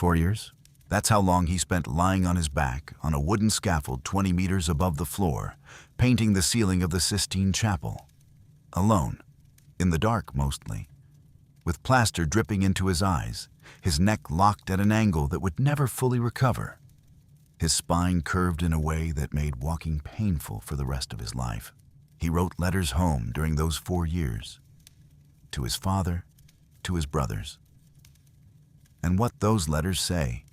4 years? That's how long he spent lying on his back on a wooden scaffold 20 meters above the floor, painting the ceiling of the Sistine Chapel. Alone, in the dark mostly, with plaster dripping into his eyes, his neck locked at an angle that would never fully recover. His spine curved in a way that made walking painful for the rest of his life. He wrote letters home during those 4 years, to his father, to his brothers. And what those letters say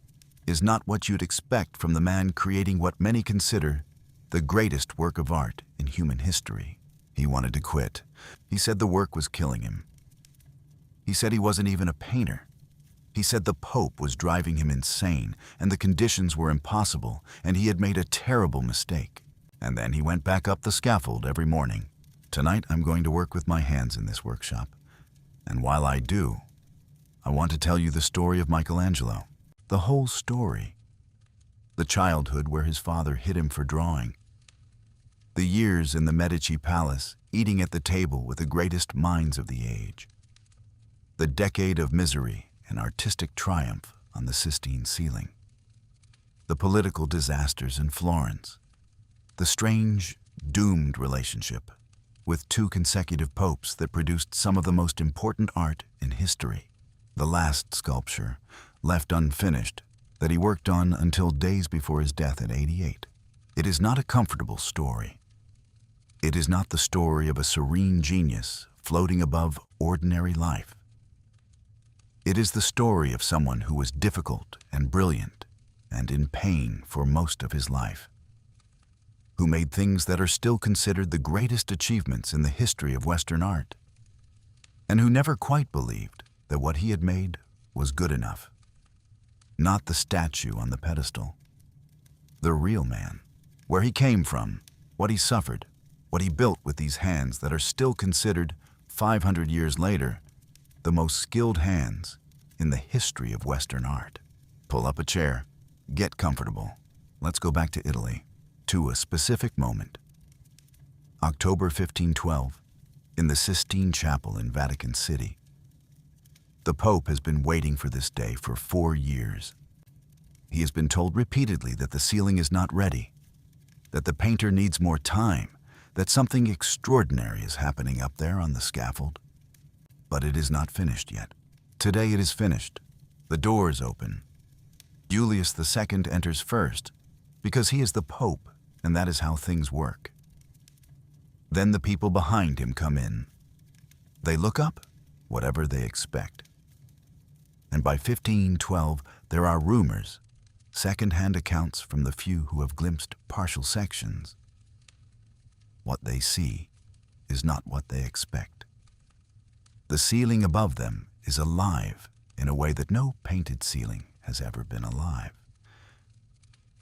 is not what you'd expect from the man creating what many consider the greatest work of art in human history. He wanted to quit. He said the work was killing him. He said he wasn't even a painter. He said the Pope was driving him insane and the conditions were impossible and he had made a terrible mistake. And then he went back up the scaffold every morning. Tonight I'm going to work with my hands in this workshop. And while I do, I want to tell you the story of Michelangelo. The whole story. The childhood where his father hit him for drawing. The years in the Medici palace, eating at the table with the greatest minds of the age. The decade of misery and artistic triumph on the Sistine ceiling. The political disasters in Florence. The strange, doomed relationship with 2 consecutive popes that produced some of the most important art in history. The last sculpture, left unfinished, that he worked on until days before his death at 88. It is not a comfortable story. It is not the story of a serene genius floating above ordinary life. It is the story of someone who was difficult and brilliant and in pain for most of his life, who made things that are still considered the greatest achievements in the history of Western art, and who never quite believed that what he had made was good enough. Not the statue on the pedestal. The real man, where he came from, what he suffered, what he built with these hands that are still considered, 500 years later, the most skilled hands in the history of Western art. Pull up a chair, get comfortable. Let's go back to Italy, to a specific moment. October 1512, in the Sistine Chapel in Vatican City. The Pope has been waiting for this day for 4 years. He has been told repeatedly that the ceiling is not ready, that the painter needs more time, that something extraordinary is happening up there on the scaffold. But it is not finished yet. Today it is finished. The doors open. Julius II enters first, because he is the Pope, and that is how things work. Then the people behind him come in. They look up, whatever they expect. And by 1512, there are rumors, second-hand accounts from the few who have glimpsed partial sections. What they see is not what they expect. The ceiling above them is alive in a way that no painted ceiling has ever been alive.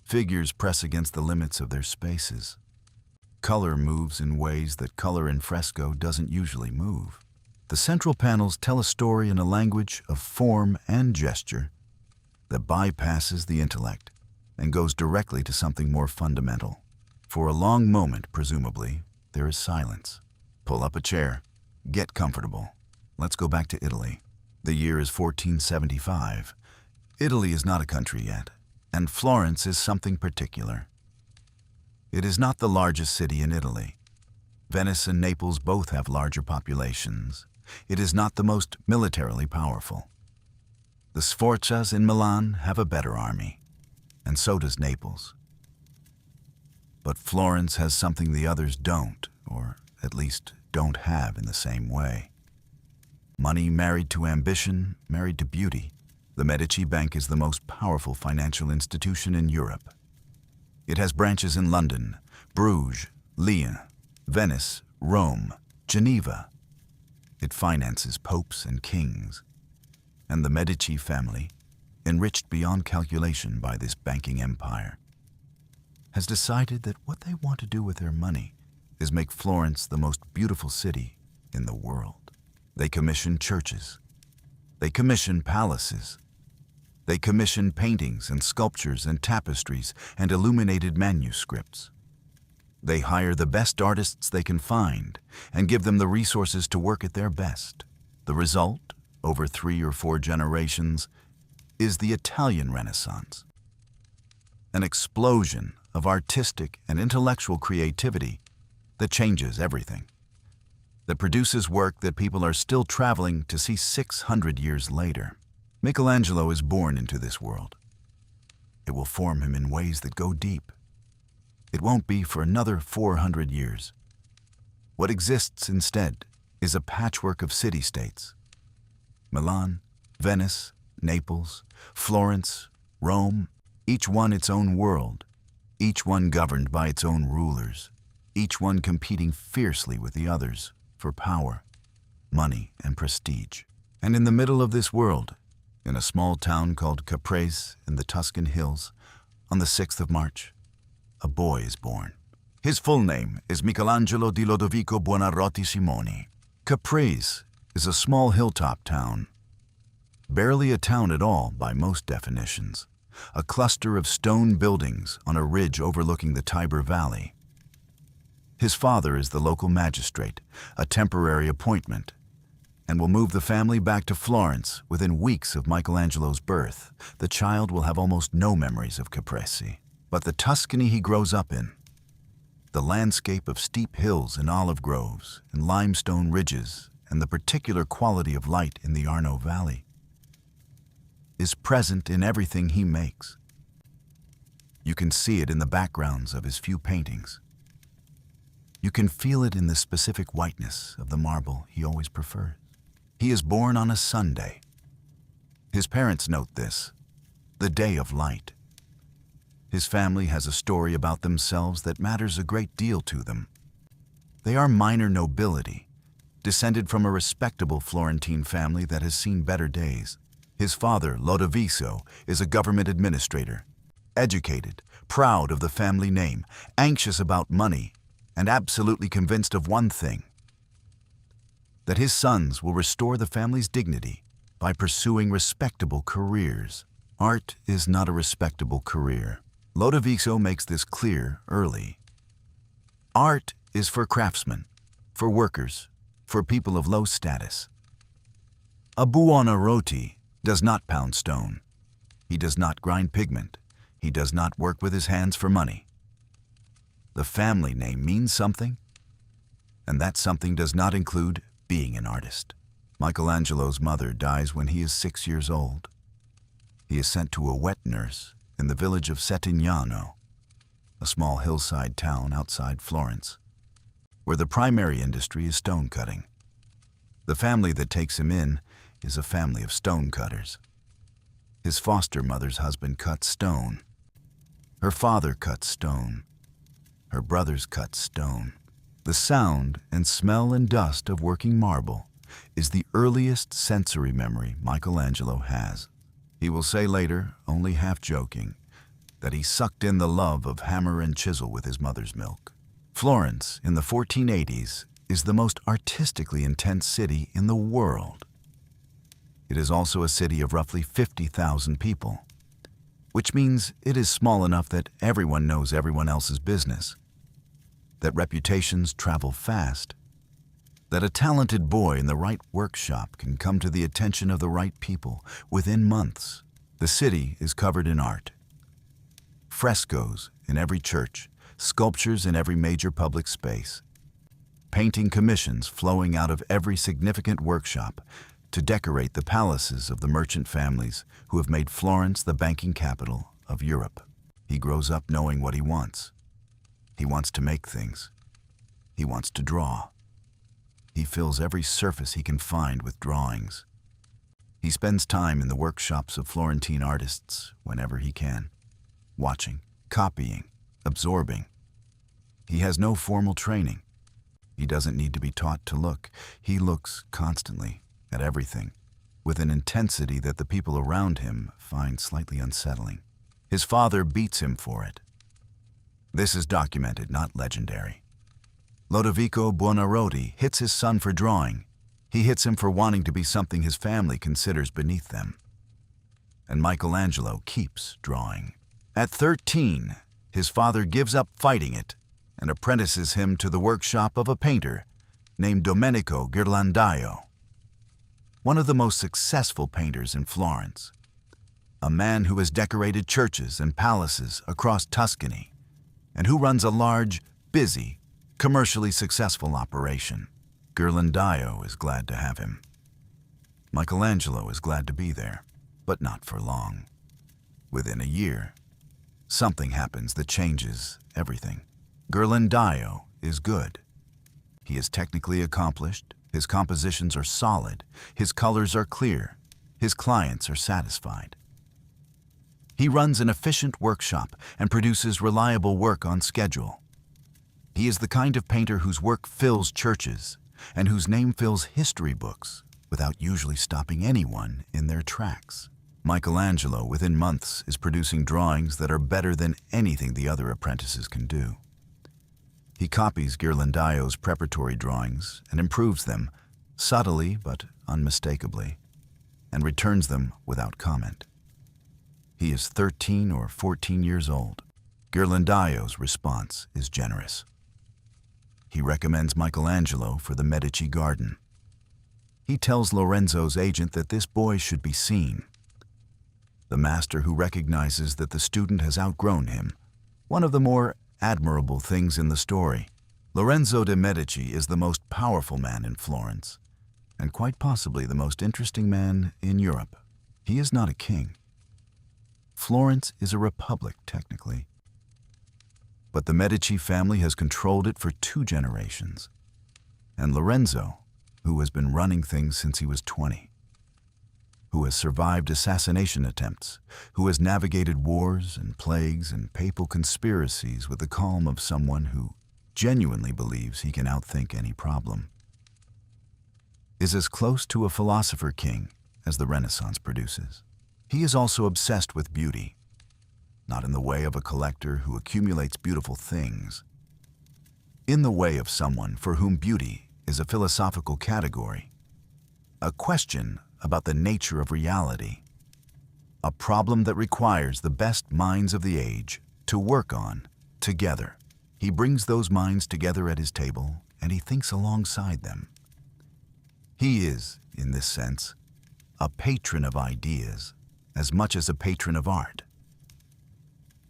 Figures press against the limits of their spaces. Color moves in ways that color in fresco doesn't usually move. The central panels tell a story in a language of form and gesture that bypasses the intellect and goes directly to something more fundamental. For a long moment, presumably, there is silence. Pull up a chair. Get comfortable. Let's go back to Italy. The year is 1475. Italy is not a country yet, and Florence is something particular. It is not the largest city in Italy. Venice and Naples both have larger populations. It is not the most militarily powerful. The Sforzas in Milan have a better army, and so does Naples. But Florence has something the others don't, or at least don't have in the same way. Money married to ambition, married to beauty. The Medici Bank is the most powerful financial institution in Europe. It has branches in London, Bruges, Lyon, Venice, Rome, Geneva. It finances popes and kings. And the Medici family, enriched beyond calculation by this banking empire, has decided that what they want to do with their money is make Florence the most beautiful city in the world. They commission churches. They commission palaces. They commission paintings and sculptures and tapestries and illuminated manuscripts. They hire the best artists they can find and give them the resources to work at their best. The result, over 3 or 4 generations, is the Italian Renaissance. An explosion of artistic and intellectual creativity that changes everything, that produces work that people are still traveling to see 600 years later. Michelangelo is born into this world. It will form him in ways that go deep. It won't be for another 400 years. What exists instead is a patchwork of city-states. Milan, Venice, Naples, Florence, Rome, each one its own world, each one governed by its own rulers, each one competing fiercely with the others for power, money, and prestige. And in the middle of this world, in a small town called Caprese in the Tuscan hills, on the 6th of March, a boy is born. His full name is Michelangelo di Lodovico Buonarroti Simoni. Caprese is a small hilltop town, barely a town at all by most definitions, a cluster of stone buildings on a ridge overlooking the Tiber Valley. His father is the local magistrate, a temporary appointment, and will move the family back to Florence within weeks of Michelangelo's birth. The child will have almost no memories of Caprese, but the Tuscany he grows up in, the landscape of steep hills and olive groves and limestone ridges and the particular quality of light in the Arno Valley, is present in everything he makes. You can see it in the backgrounds of his few paintings. You can feel it in the specific whiteness of the marble he always prefers. He is born on a Sunday. His parents note this, the day of light. His family has a story about themselves that matters a great deal to them. They are minor nobility, descended from a respectable Florentine family that has seen better days. His father, Lodovico, is a government administrator, educated, proud of the family name, anxious about money, and absolutely convinced of one thing, that his sons will restore the family's dignity by pursuing respectable careers. Art is not a respectable career. Lodovico makes this clear early. Art is for craftsmen, for workers, for people of low status. A Buonarroti does not pound stone. He does not grind pigment. He does not work with his hands for money. The family name means something, and that something does not include being an artist. Michelangelo's mother dies when he is 6 years old. He is sent to a wet nurse in the village of Settignano, a small hillside town outside Florence, where the primary industry is stone cutting. The family that takes him in is a family of stone cutters. His foster mother's husband cuts stone. Her father cuts stone. Her brothers cut stone. The sound and smell and dust of working marble is the earliest sensory memory Michelangelo has. He will say later, only half joking, that he sucked in the love of hammer and chisel with his mother's milk. Florence, in the 1480s, is the most artistically intense city in the world. It is also a city of roughly 50,000 people, which means it is small enough that everyone knows everyone else's business, that reputations travel fast, that a talented boy in the right workshop can come to the attention of the right people within months. The city is covered in art. Frescoes in every church, sculptures in every major public space, painting commissions flowing out of every significant workshop to decorate the palaces of the merchant families who have made Florence the banking capital of Europe. He grows up knowing what he wants. He wants to make things. He wants to draw. He fills every surface he can find with drawings. He spends time in the workshops of Florentine artists whenever he can, watching, copying, absorbing. He has no formal training. He doesn't need to be taught to look. He looks constantly at everything, with an intensity that the people around him find slightly unsettling. His father beats him for it. This is documented, not legendary. Lodovico Buonarroti hits his son for drawing. He hits him for wanting to be something his family considers beneath them. And Michelangelo keeps drawing. At 13, his father gives up fighting it and apprentices him to the workshop of a painter named Domenico Ghirlandaio, one of the most successful painters in Florence. a man who has decorated churches and palaces across Tuscany, and who runs a large, busy, commercially successful operation. Ghirlandaio is glad to have him. Michelangelo is glad to be there, but not for long. Within a year, something happens that changes everything. Ghirlandaio is good. He is technically accomplished, his compositions are solid, his colors are clear, his clients are satisfied. He runs an efficient workshop and produces reliable work on schedule. He is the kind of painter whose work fills churches and whose name fills history books without usually stopping anyone in their tracks. Michelangelo, within months, is producing drawings that are better than anything the other apprentices can do. He copies Ghirlandaio's preparatory drawings and improves them, subtly but unmistakably, and returns them without comment. He is 13 or 14 years old. Ghirlandaio's response is generous. He recommends Michelangelo for the Medici garden. He tells Lorenzo's agent that this boy should be seen. The master, who recognizes that the student has outgrown him, one of the more admirable things in the story. Lorenzo de' Medici is the most powerful man in Florence, and quite possibly the most interesting man in Europe. He is not a king. Florence is a republic, technically. But the Medici family has controlled it for 2 generations. And Lorenzo, who has been running things since he was 20, who has survived assassination attempts, who has navigated wars and plagues and papal conspiracies with the calm of someone who genuinely believes he can outthink any problem, is as close to a philosopher king as the Renaissance produces. He is also obsessed with beauty, not in the way of a collector who accumulates beautiful things, in the way of someone for whom beauty is a philosophical category, a question about the nature of reality, a problem that requires the best minds of the age to work on together. He brings those minds together at his table, and he thinks alongside them. He is, in this sense, a patron of ideas as much as a patron of art.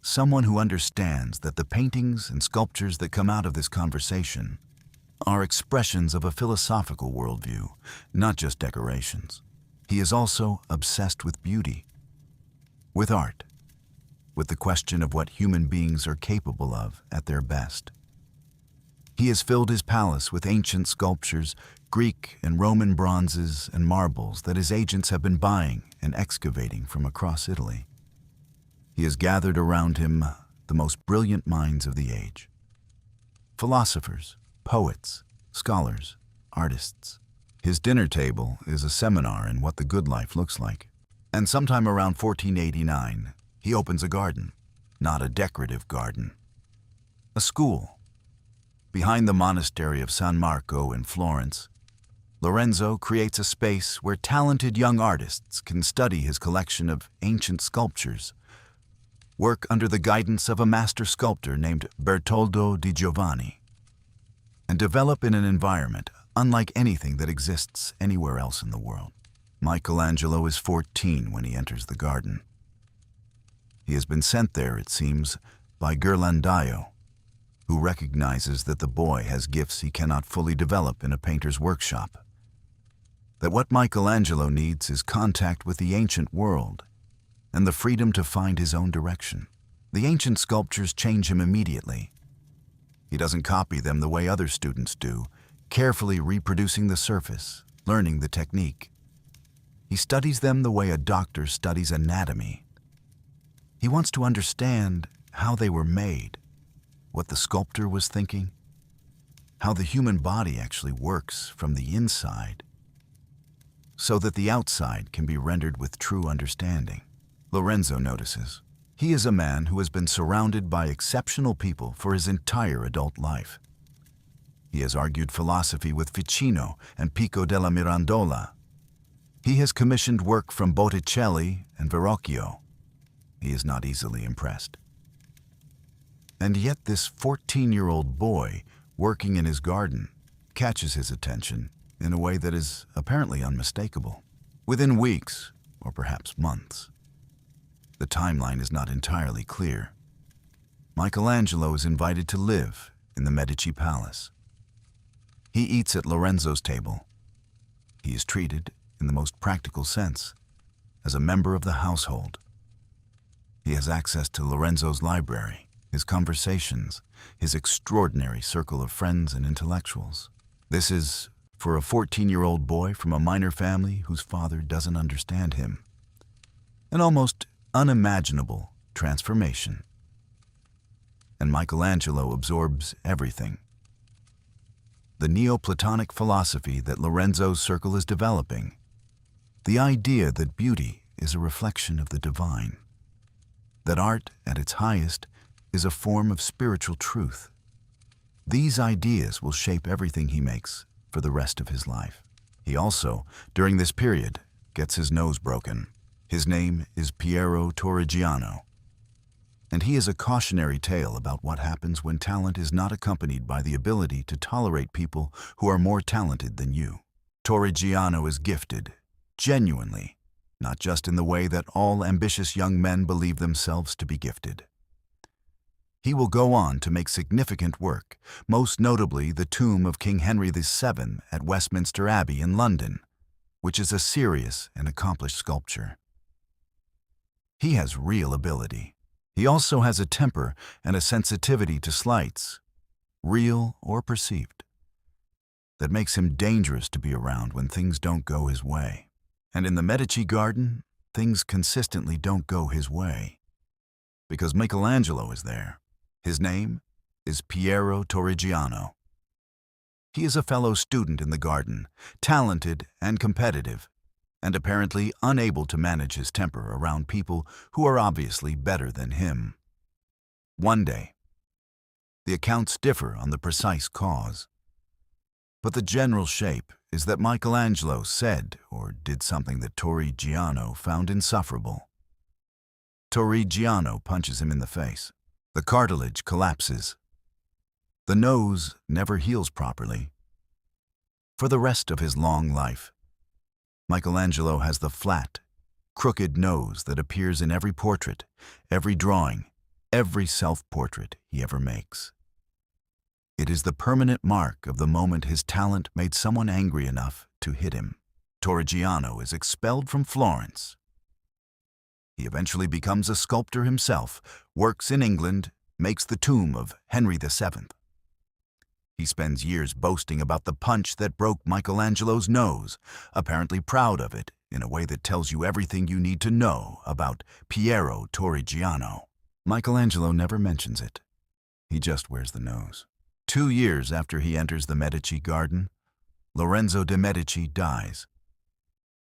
Someone who understands that the paintings and sculptures that come out of this conversation are expressions of a philosophical worldview, not just decorations. He is also obsessed with beauty, with art, with the question of what human beings are capable of at their best. He has filled his palace with ancient sculptures, Greek and Roman bronzes and marbles that his agents have been buying and excavating from across Italy. He has gathered around him the most brilliant minds of the age. Philosophers, poets, scholars, artists. His dinner table is a seminar in what the good life looks like. And sometime around 1489, he opens a garden, not a decorative garden, a school. Behind the monastery of San Marco in Florence, Lorenzo creates a space where talented young artists can study his collection of ancient sculptures, work under the guidance of a master sculptor named Bertoldo di Giovanni, and develop in an environment unlike anything that exists anywhere else in the world. Michelangelo is 14 when he enters the garden. He has been sent there, it seems, by Ghirlandaio, who recognizes that the boy has gifts he cannot fully develop in a painter's workshop, that what Michelangelo needs is contact with the ancient world and the freedom to find his own direction. The ancient sculptures change him immediately. He doesn't copy them the way other students do, carefully reproducing the surface, learning the technique. He studies them the way a doctor studies anatomy. He wants to understand how they were made, what the sculptor was thinking, how the human body actually works from the inside, so that the outside can be rendered with true understanding. Lorenzo notices. He is a man who has been surrounded by exceptional people for his entire adult life. He has argued philosophy with Ficino and Pico della Mirandola. He has commissioned work from Botticelli and Verrocchio. He is not easily impressed. And yet this 14-year-old boy working in his garden catches his attention in a way that is apparently unmistakable. Within weeks, or perhaps months, The timeline is not entirely clear. Michelangelo is invited to live in the Medici palace. He eats at Lorenzo's table. He is treated, in the most practical sense, as a member of the household. He has access to Lorenzo's library, his conversations, his extraordinary circle of friends and intellectuals. This is, for a 14-year-old boy from a minor family whose father doesn't understand him, an almost unimaginable transformation. And Michelangelo absorbs everything. The Neoplatonic philosophy that Lorenzo's circle is developing, the idea that beauty is a reflection of the divine, that art at its highest is a form of spiritual truth. These ideas will shape everything he makes for the rest of his life. He also, during this period, gets his nose broken. His name is Piero Torrigiano, and he is a cautionary tale about what happens when talent is not accompanied by the ability to tolerate people who are more talented than you. Torrigiano is gifted, genuinely, not just in the way that all ambitious young men believe themselves to be gifted. He will go on to make significant work, most notably the tomb of King Henry VII at Westminster Abbey in London, which is a serious and accomplished sculpture. He has real ability. He also has a temper and a sensitivity to slights, real or perceived, that makes him dangerous to be around when things don't go his way. And in the Medici garden, things consistently don't go his way, because Michelangelo is there. His name is Piero Torrigiano. He is a fellow student in the garden, talented and competitive, and apparently unable to manage his temper around people who are obviously better than him. One day, the accounts differ on the precise cause, but the general shape is that Michelangelo said or did something that Torrigiano found insufferable. Torrigiano punches him in the face. The cartilage collapses. The nose never heals properly. For the rest of his long life, Michelangelo has the flat, crooked nose that appears in every portrait, every drawing, every self-portrait he ever makes. It is the permanent mark of the moment his talent made someone angry enough to hit him. Torrigiano is expelled from Florence. He eventually becomes a sculptor himself, works in England, makes the tomb of Henry VII. He spends years boasting about the punch that broke Michelangelo's nose, apparently proud of it in a way that tells you everything you need to know about Piero Torrigiano. Michelangelo never mentions it. He just wears the nose. 2 years after he enters the Medici garden, Lorenzo de' Medici dies.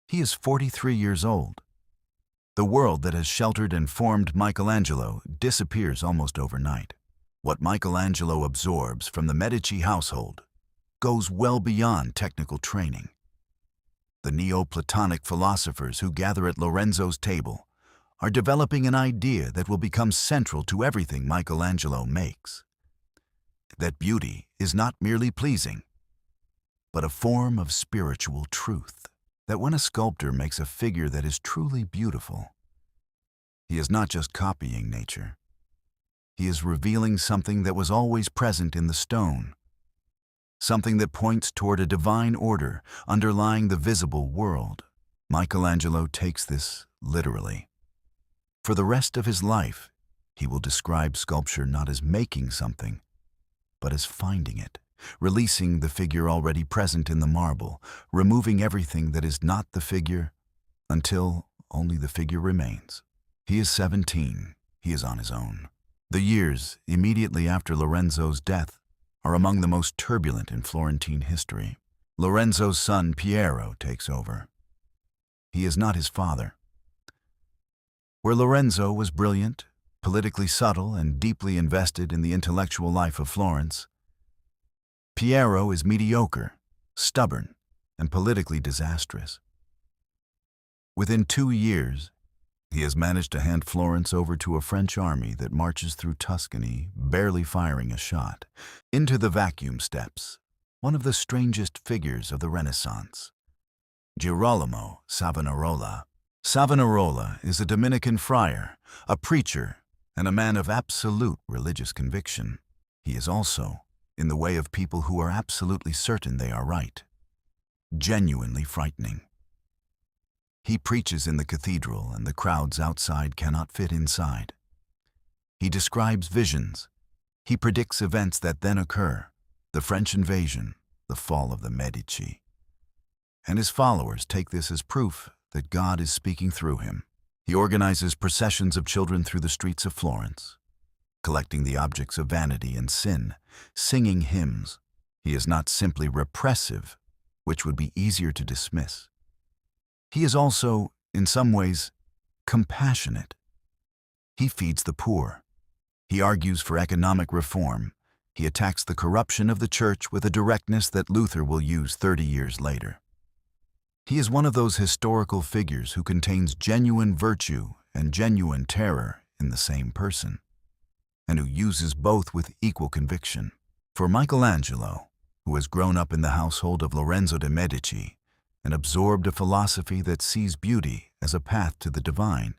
He is 43 years old. The world that has sheltered and formed Michelangelo disappears almost overnight. What Michelangelo absorbs from the Medici household goes well beyond technical training. The Neoplatonic philosophers who gather at Lorenzo's table are developing an idea that will become central to everything Michelangelo makes. That beauty is not merely pleasing, but a form of spiritual truth. That when a sculptor makes a figure that is truly beautiful, he is not just copying nature. He is revealing something that was always present in the stone, something that points toward a divine order underlying the visible world. Michelangelo takes this literally. For the rest of his life, he will describe sculpture not as making something, but as finding it, releasing the figure already present in the marble, removing everything that is not the figure until only the figure remains. He is 17. He is on his own. The years immediately after Lorenzo's death are among the most turbulent in Florentine history. Lorenzo's son Piero takes over. He is not his father. Where Lorenzo was brilliant, politically subtle, and deeply invested in the intellectual life of Florence, Piero is mediocre, stubborn, and politically disastrous. Within 2 years, he has managed to hand Florence over to a French army that marches through Tuscany, barely firing a shot. Into the vacuum steps one of the strangest figures of the Renaissance, Girolamo Savonarola. Savonarola is a Dominican friar, a preacher, and a man of absolute religious conviction. He is also in the way of people who are absolutely certain they are right. Genuinely frightening. He preaches in the cathedral and the crowds outside cannot fit inside. He describes visions. He predicts events that then occur, the French invasion, the fall of the Medici. And his followers take this as proof that God is speaking through him. He organizes processions of children through the streets of Florence, collecting the objects of vanity and sin, singing hymns. He is not simply repressive, which would be easier to dismiss. He is also, in some ways, compassionate. He feeds the poor. He argues for economic reform. He attacks the corruption of the church with a directness that Luther will use 30 years later. He is one of those historical figures who contains genuine virtue and genuine terror in the same person, and who uses both with equal conviction. For Michelangelo, who has grown up in the household of Lorenzo de' Medici and absorbed a philosophy that sees beauty as a path to the divine,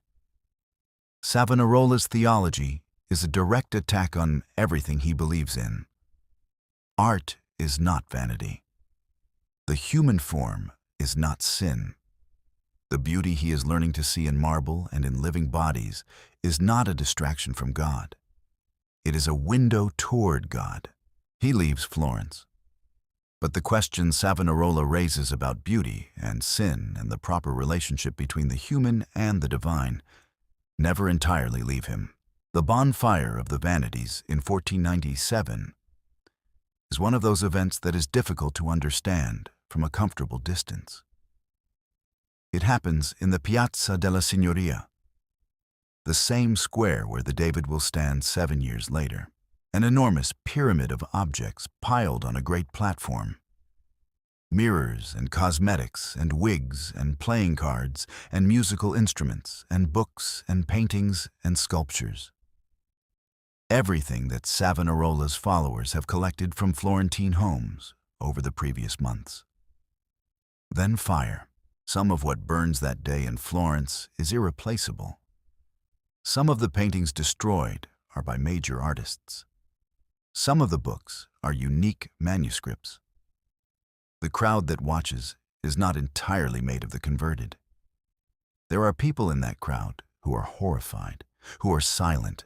Savonarola's theology is a direct attack on everything he believes in. Art is not vanity. The human form is not sin. The beauty he is learning to see in marble and in living bodies is not a distraction from God. It is a window toward God. He leaves Florence. But the questions Savonarola raises about beauty and sin and the proper relationship between the human and the divine never entirely leave him. The bonfire of the vanities in 1497 is one of those events that is difficult to understand from a comfortable distance. It happens in the Piazza della Signoria, the same square where the David will stand 7 years later, an enormous pyramid of objects piled on a great platform. Mirrors and cosmetics and wigs and playing cards and musical instruments and books and paintings and sculptures. Everything that Savonarola's followers have collected from Florentine homes over the previous months. Then fire. Some of what burns that day in Florence is irreplaceable. Some of the paintings destroyed are by major artists. Some of the books are unique manuscripts. The crowd that watches is not entirely made of the converted. There are people in that crowd who are horrified, who are silent,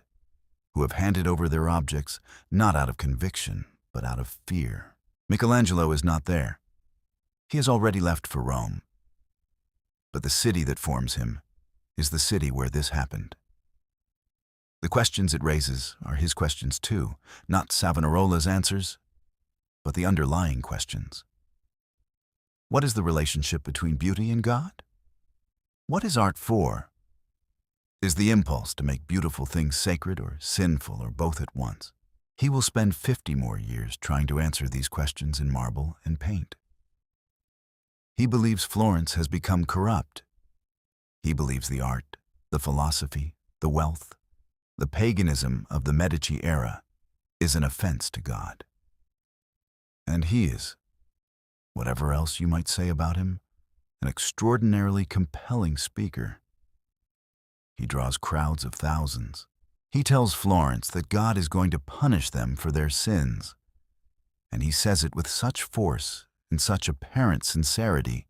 who have handed over their objects not out of conviction, but out of fear. Michelangelo is not there. He has already left for Rome. But the city that forms him is the city where this happened. The questions it raises are his questions too, not Savonarola's answers, but the underlying questions. What is the relationship between beauty and God? What is art for? Is the impulse to make beautiful things sacred or sinful or both at once? He will spend 50 more years trying to answer these questions in marble and paint. He believes Florence has become corrupt. He believes the art, the philosophy, the wealth, the paganism of the Medici era is an offense to God. And he is, whatever else you might say about him, an extraordinarily compelling speaker. He draws crowds of thousands. He tells Florence that God is going to punish them for their sins. And he says it with such force and such apparent sincerity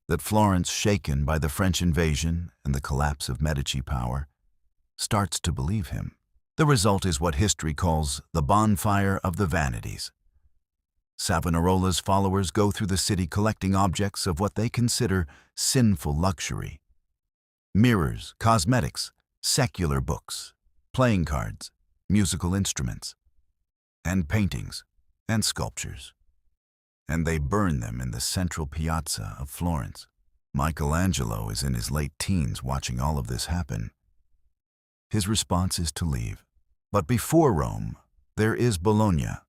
that Florence, shaken by the French invasion and the collapse of Medici power, starts to believe him. The result is what history calls the bonfire of the vanities. Savonarola's followers go through the city collecting objects of what they consider sinful luxury. Mirrors, cosmetics, secular books, playing cards, musical instruments, and paintings and sculptures. And they burn them in the central piazza of Florence. Michelangelo is in his late teens watching all of this happen. His response is to leave. But before Rome, there is Bologna.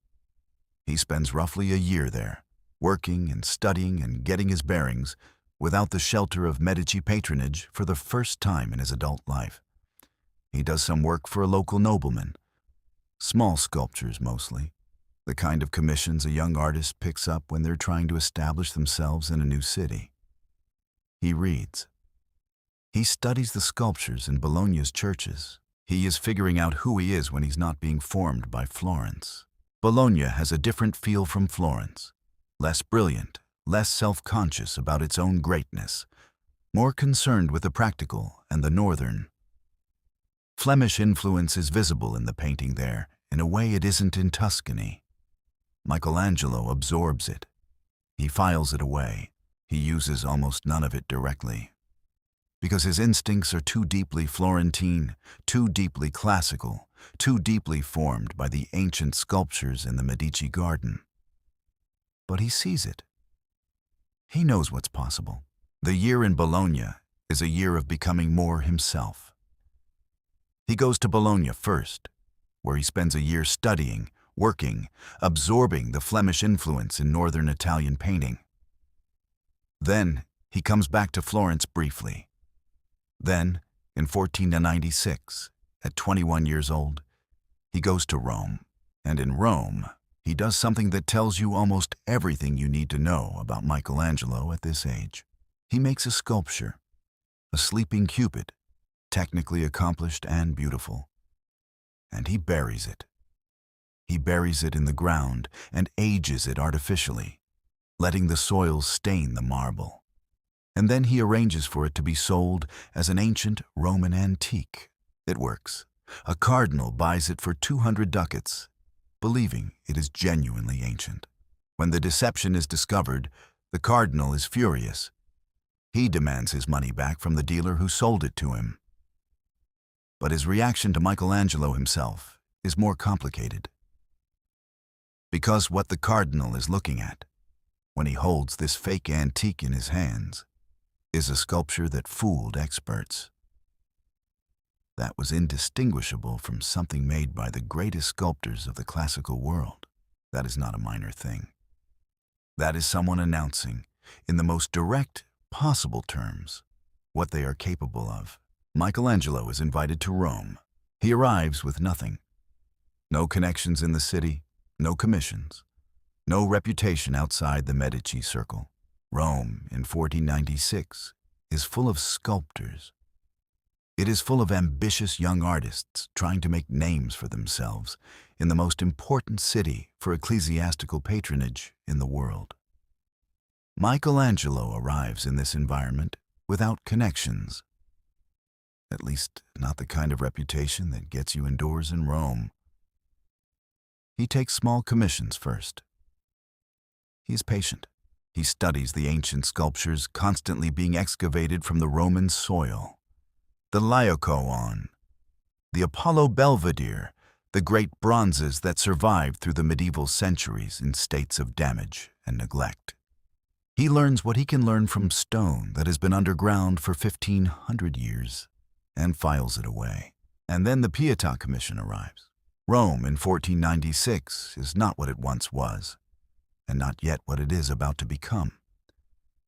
He spends roughly a year there, working and studying and getting his bearings without the shelter of Medici patronage for the first time in his adult life. He does some work for a local nobleman, small sculptures mostly, the kind of commissions a young artist picks up when they're trying to establish themselves in a new city. He reads. He studies the sculptures in Bologna's churches. He is figuring out who he is when he's not being formed by Florence. Bologna has a different feel from Florence. Less brilliant, less self-conscious about its own greatness, more concerned with the practical and the northern. Flemish influence is visible in the painting there in a way it isn't in Tuscany. Michelangelo absorbs it. He files it away. He uses almost none of it directly. Because his instincts are too deeply Florentine, too deeply classical, too deeply formed by the ancient sculptures in the Medici garden. But he sees it. He knows what's possible. The year in Bologna is a year of becoming more himself. He goes to Bologna first, where he spends a year studying, working, absorbing the Flemish influence in northern Italian painting. Then he comes back to Florence briefly. Then, in 1496, at 21 years old, he goes to Rome. And in Rome, he does something that tells you almost everything you need to know about Michelangelo at this age. He makes a sculpture, a sleeping Cupid, technically accomplished and beautiful. And he buries it. He buries it in the ground and ages it artificially, letting the soil stain the marble. And then he arranges for it to be sold as an ancient Roman antique. It works. A cardinal buys it for 200 ducats, believing it is genuinely ancient. When the deception is discovered, the cardinal is furious. He demands his money back from the dealer who sold it to him. But his reaction to Michelangelo himself is more complicated. Because what the cardinal is looking at, when he holds this fake antique in his hands, is a sculpture that fooled experts. That was indistinguishable from something made by the greatest sculptors of the classical world. That is not a minor thing. That is someone announcing, in the most direct possible terms, what they are capable of. Michelangelo is invited to Rome. He arrives with nothing. No connections in the city, no commissions, no reputation outside the Medici circle. Rome in 1496 is full of sculptors. It is full of ambitious young artists trying to make names for themselves in the most important city for ecclesiastical patronage in the world. Michelangelo arrives in this environment without connections. At least, not the kind of reputation that gets you indoors in Rome. He takes small commissions first. He is patient. He studies the ancient sculptures constantly being excavated from the Roman soil. The Laocoon, the Apollo Belvedere, the great bronzes that survived through the medieval centuries in states of damage and neglect. He learns what he can learn from stone that has been underground for 1,500 years and files it away. And then the Pietà Commission arrives. Rome in 1496 is not what it once was, and not yet what it is about to become.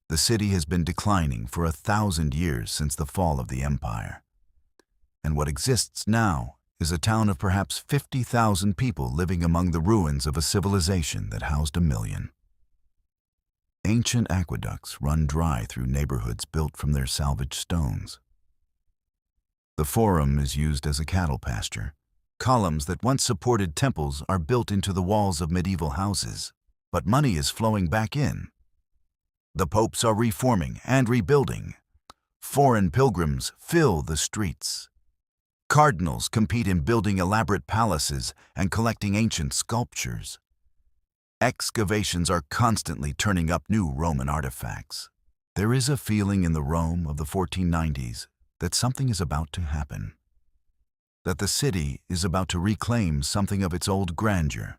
The city has been declining for 1,000 years since the fall of the empire. And what exists now is a town of perhaps 50,000 people living among the ruins of a civilization that housed 1 million. Ancient aqueducts run dry through neighborhoods built from their salvaged stones. The Forum is used as a cattle pasture. Columns that once supported temples are built into the walls of medieval houses, but money is flowing back in. The popes are reforming and rebuilding. Foreign pilgrims fill the streets. Cardinals compete in building elaborate palaces and collecting ancient sculptures. Excavations are constantly turning up new Roman artifacts. There is a feeling in the Rome of the 1490s that something is about to happen. That the city is about to reclaim something of its old grandeur.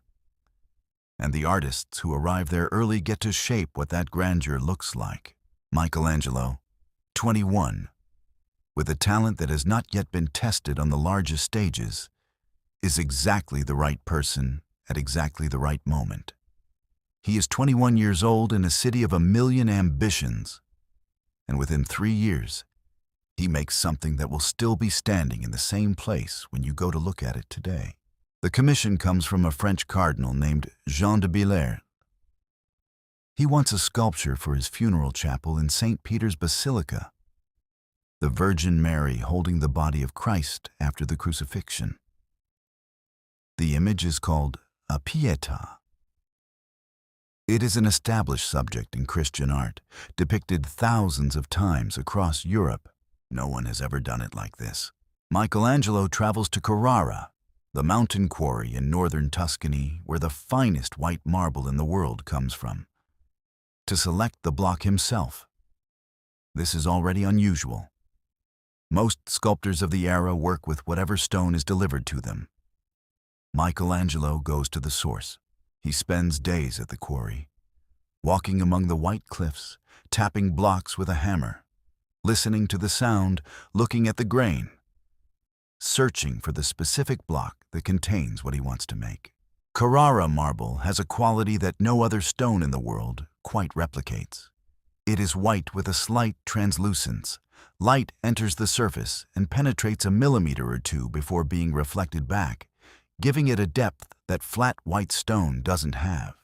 And the artists who arrive there early get to shape what that grandeur looks like. Michelangelo, 21, with a talent that has not yet been tested on the largest stages, is exactly the right person at exactly the right moment. He is 21 years old in a city of 1 million ambitions, and within 3 years, he makes something that will still be standing in the same place when you go to look at it today. The commission comes from a French cardinal named Jean de Billers. He wants a sculpture for his funeral chapel in St. Peter's Basilica. the Virgin Mary holding the body of Christ after the crucifixion. The image is called a Pietà. It is an established subject in Christian art, depicted thousands of times across Europe. No one has ever done it like this. Michelangelo travels to Carrara, the mountain quarry in northern Tuscany where the finest white marble in the world comes from, to select the block himself. This is already unusual. Most sculptors of the era work with whatever stone is delivered to them. Michelangelo goes to the source. He spends days at the quarry, walking among the white cliffs, tapping blocks with a hammer, listening to the sound, looking at the grain, searching for the specific block that contains what he wants to make. Carrara marble has a quality that no other stone in the world quite replicates. It is white with a slight translucence. Light enters the surface and penetrates a millimeter or two before being reflected back, giving it a depth that flat white stone doesn't have.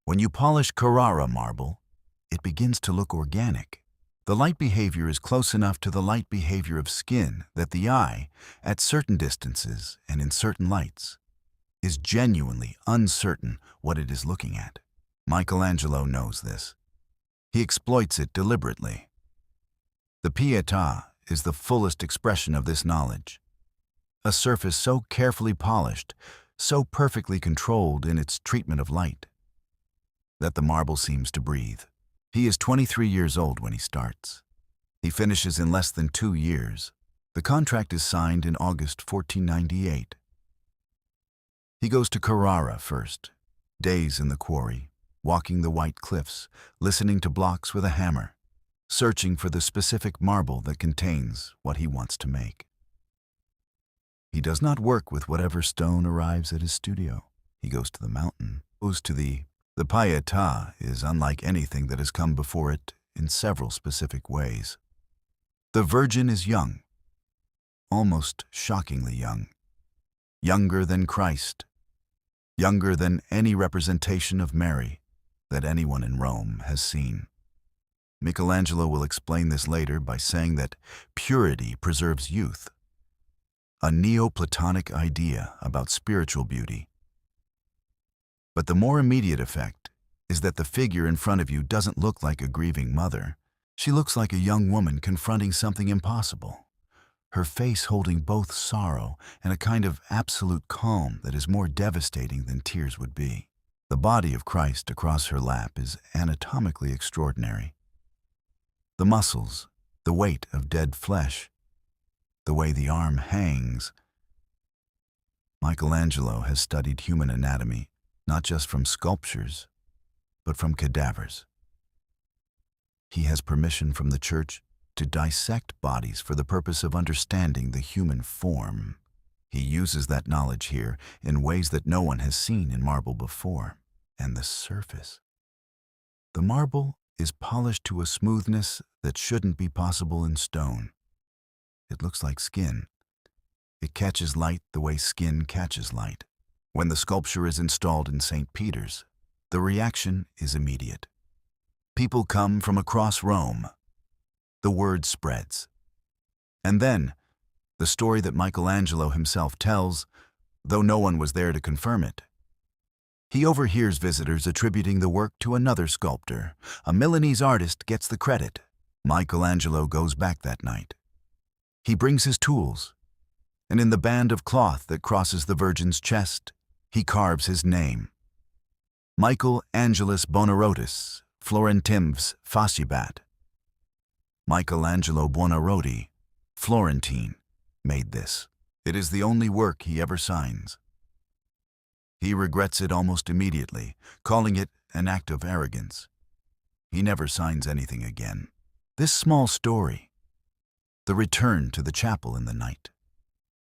When you polish Carrara marble, it begins to look organic. The light behavior is close enough to the light behavior of skin that the eye, at certain distances and in certain lights, is genuinely uncertain what it is looking at. Michelangelo knows this. He exploits it deliberately. The Pietà is the fullest expression of this knowledge. A surface so carefully polished, so perfectly controlled in its treatment of light, that the marble seems to breathe. He is 23 years old when he starts. He finishes in less than 2 years. The contract is signed in August 1498. He goes to Carrara first, days in the quarry, walking the white cliffs, listening to blocks with a hammer, searching for the specific marble that contains what he wants to make. He does not work with whatever stone arrives at his studio. He goes to the mountain, goes to the Pietà is unlike anything that has come before it in several specific ways. The Virgin is young, almost shockingly young, younger than Christ, younger than any representation of Mary that anyone in Rome has seen. Michelangelo will explain this later by saying that purity preserves youth, a Neoplatonic idea about spiritual beauty. But the more immediate effect is that the figure in front of you doesn't look like a grieving mother. She looks like a young woman confronting something impossible, her face holding both sorrow and a kind of absolute calm that is more devastating than tears would be. The body of Christ across her lap is anatomically extraordinary. The muscles, the weight of dead flesh, the way the arm hangs. Michelangelo has studied human anatomy, not just from sculptures, but from cadavers. He has permission from the Church to dissect bodies for the purpose of understanding the human form. He uses that knowledge here in ways that no one has seen in marble before. And the surface. The marble is polished to a smoothness that shouldn't be possible in stone. It looks like skin. It catches light the way skin catches light. When the sculpture is installed in St. Peter's, the reaction is immediate. People come from across Rome. The word spreads. And then, the story that Michelangelo himself tells, though no one was there to confirm it. He overhears visitors attributing the work to another sculptor. A Milanese artist gets the credit. Michelangelo goes back that night. He brings his tools, and in the band of cloth that crosses the Virgin's chest, he carves his name. Michael Angelus Buonarrotis, Florentim's facibat. Michelangelo Buonarroti, Florentine, made this. It is the only work he ever signs. He regrets it almost immediately, calling it an act of arrogance. He never signs anything again. This small story, the return to the chapel in the night,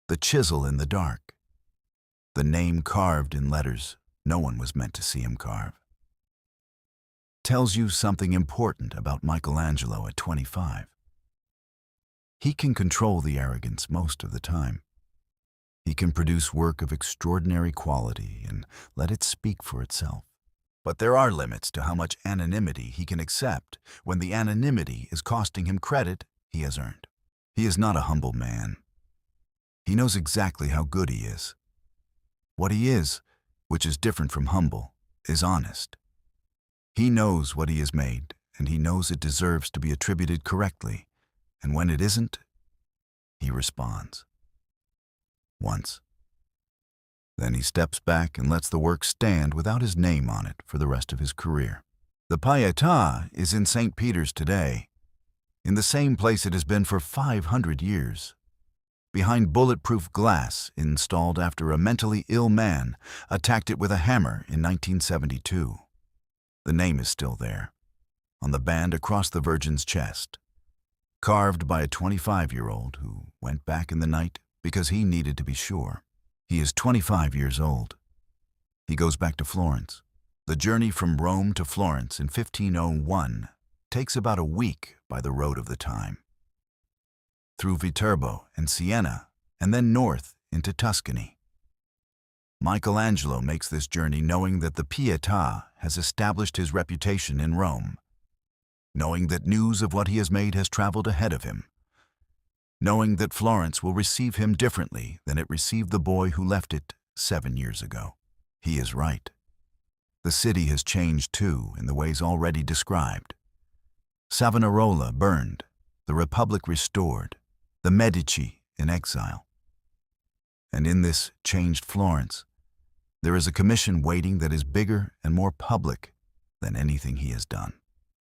the chisel in the dark, the name carved in letters no one was meant to see him carve, tells you something important about Michelangelo at 25. He can control the arrogance most of the time. He can produce work of extraordinary quality and let it speak for itself. But there are limits to how much anonymity he can accept when the anonymity is costing him credit he has earned. He is not a humble man. He knows exactly how good he is. What he is, which is different from humble, is honest. He knows what he has made, and he knows it deserves to be attributed correctly, and when it isn't, he responds. Once. Then he steps back and lets the work stand without his name on it for the rest of his career. The Pietà is in St. Peter's today, in the same place it has been for 500 years, behind bulletproof glass installed after a mentally ill man attacked it with a hammer in 1972. The name is still there, on the band across the Virgin's chest, carved by a 25-year-old who went back in the night because he needed to be sure. He is 25 years old. He goes back to Florence. The journey from Rome to Florence in 1501 takes about a week by the road of the time, through Viterbo and Siena, and then north into Tuscany. Michelangelo makes this journey knowing that the Pietà has established his reputation in Rome, knowing that news of what he has made has traveled ahead of him, knowing that Florence will receive him differently than it received the boy who left it 7 years ago. He is right. The city has changed too in the ways already described. Savonarola burned, the Republic restored, the Medici in exile. And in this changed Florence, there is a commission waiting that is bigger and more public than anything he has done.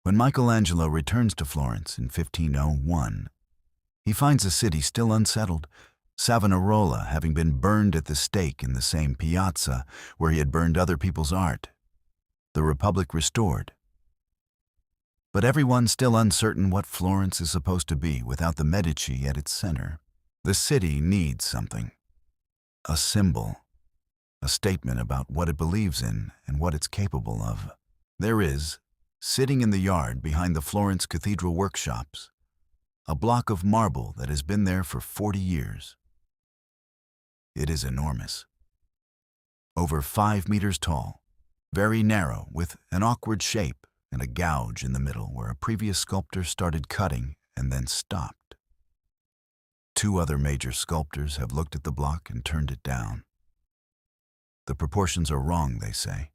When Michelangelo returns to Florence in 1501, he finds the city still unsettled, Savonarola having been burned at the stake in the same piazza where he had burned other people's art, the Republic restored. But everyone still uncertain what Florence is supposed to be without the Medici at its center. The city needs something. A symbol. A statement about what it believes in and what it's capable of. There is, sitting in the yard behind the Florence Cathedral workshops, a block of marble that has been there for 40 years. It is enormous. Over 5 meters tall, very narrow, with an awkward shape and a gouge in the middle where a previous sculptor started cutting and then stopped. 2 other major sculptors have looked at the block and turned it down. The proportions are wrong, they say.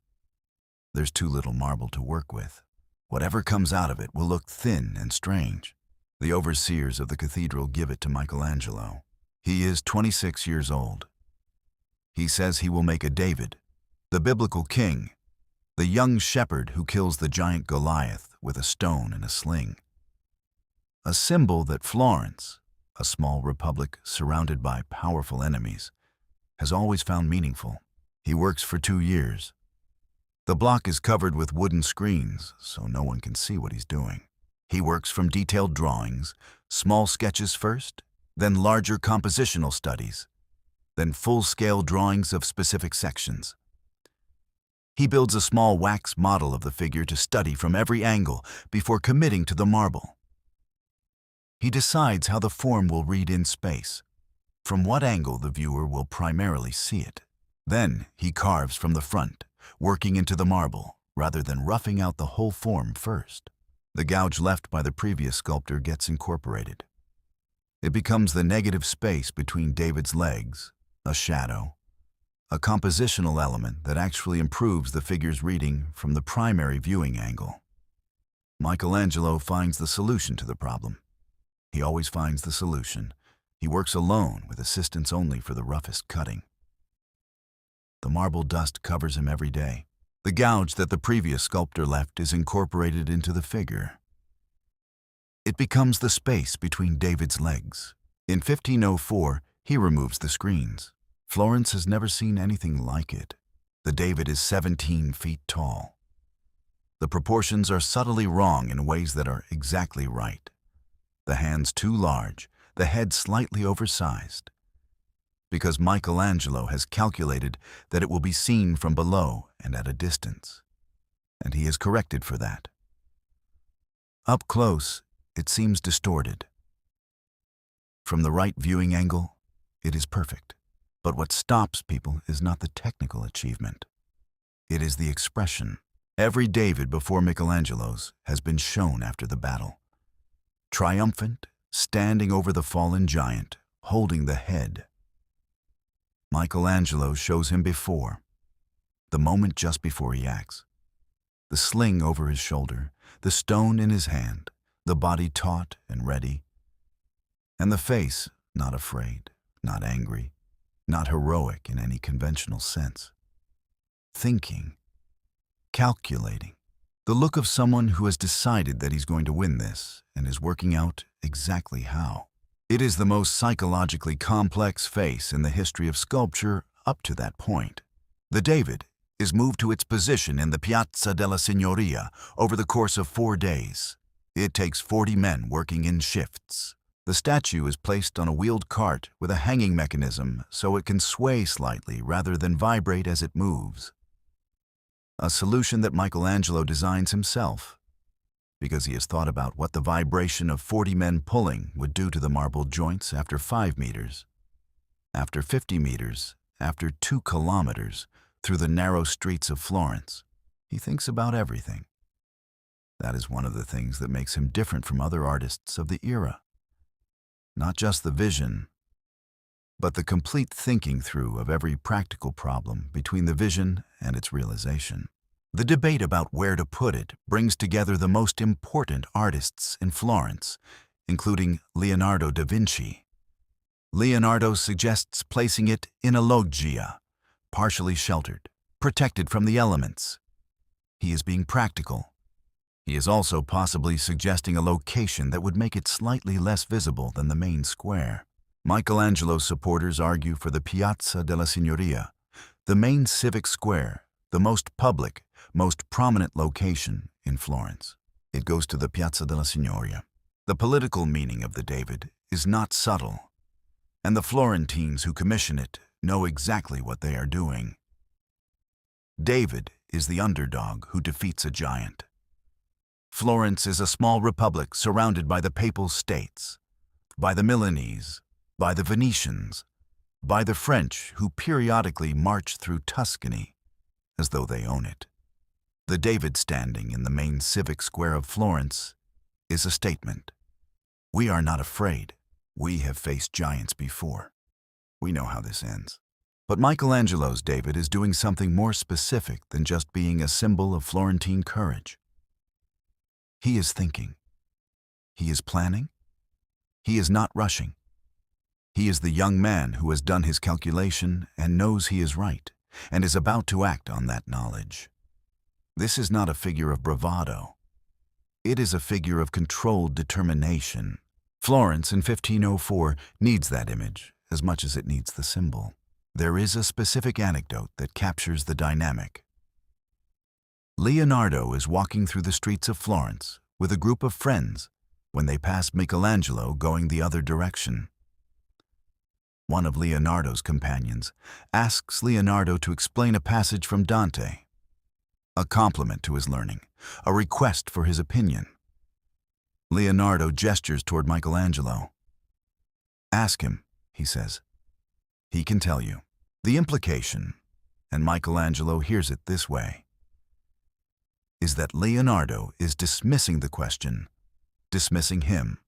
There's too little marble to work with. Whatever comes out of it will look thin and strange. The overseers of the cathedral give it to Michelangelo. He is 26 years old. He says he will make a David, the biblical king, the young shepherd who kills the giant Goliath with a stone and a sling. A symbol that Florence, a small republic surrounded by powerful enemies, has always found meaningful. He works for 2 years. The block is covered with wooden screens, so no one can see what he's doing. He works from detailed drawings, small sketches first, then larger compositional studies, then full-scale drawings of specific sections. He builds a small wax model of the figure to study from every angle before committing to the marble. He decides how the form will read in space, from what angle the viewer will primarily see it. Then he carves from the front, working into the marble, rather than roughing out the whole form first. The gouge left by the previous sculptor gets incorporated. It becomes the negative space between David's legs, a shadow, a compositional element that actually improves the figure's reading from the primary viewing angle. Michelangelo finds the solution to the problem. He always finds the solution. He works alone with assistance only for the roughest cutting. The marble dust covers him every day. The gouge that the previous sculptor left is incorporated into the figure. It becomes the space between David's legs. In 1504, he removes the screens. Florence has never seen anything like it. The David is 17 feet tall. The proportions are subtly wrong in ways that are exactly right. The hands too large, the head slightly oversized. Because Michelangelo has calculated that it will be seen from below and at a distance, and he is corrected for that. Up close, it seems distorted. From the right viewing angle, it is perfect. But what stops people is not the technical achievement. It is the expression. Every David before Michelangelo's has been shown after the battle. Triumphant standing over the fallen giant, holding the head. Michelangelo shows him before, the moment just before he acts. The sling over his shoulder, the stone in his hand, the body taut and ready, and the face not afraid, not angry, not heroic in any conventional sense. Thinking, calculating, the look of someone who has decided that he's going to win this and is working out exactly how. It is the most psychologically complex face in the history of sculpture up to that point. The David is moved to its position in the Piazza della Signoria over the course of 4 days. It takes 40 men working in shifts. The statue is placed on a wheeled cart with a hanging mechanism so it can sway slightly rather than vibrate as it moves. A solution that Michelangelo designs himself, because he has thought about what the vibration of 40 men pulling would do to the marble joints after 5 meters, after 50 meters, after 2 kilometers through the narrow streets of Florence. He thinks about everything. That is one of the things that makes him different from other artists of the era. Not just the vision, but the complete thinking through of every practical problem between the vision and its realization. The debate about where to put it brings together the most important artists in Florence, including Leonardo da Vinci. Leonardo suggests placing it in a loggia, partially sheltered, protected from the elements. He is being practical. He is also possibly suggesting a location that would make it slightly less visible than the main square. Michelangelo's supporters argue for the Piazza della Signoria, the main civic square, the most public, most prominent location in Florence. It goes to the Piazza della Signoria. The political meaning of the David is not subtle, and the Florentines who commission it know exactly what they are doing. David is the underdog who defeats a giant. Florence is a small republic surrounded by the Papal States, by the Milanese, by the Venetians, by the French who periodically march through Tuscany as though they own it. The David standing in the main civic square of Florence is a statement. We are not afraid. We have faced giants before. We know how this ends. But Michelangelo's David is doing something more specific than just being a symbol of Florentine courage. He is thinking. He is planning. He is not rushing. He is the young man who has done his calculation and knows he is right, and is about to act on that knowledge. This is not a figure of bravado. It is a figure of controlled determination. Florence in 1504 needs that image as much as it needs the symbol. There is a specific anecdote that captures the dynamic. Leonardo is walking through the streets of Florence with a group of friends when they pass Michelangelo going the other direction. One of Leonardo's companions asks Leonardo to explain a passage from Dante, a compliment to his learning, a request for his opinion. Leonardo gestures toward Michelangelo. Ask him, he says. He can tell you. The implication, and Michelangelo hears it this way, is that Leonardo is dismissing the question, dismissing him,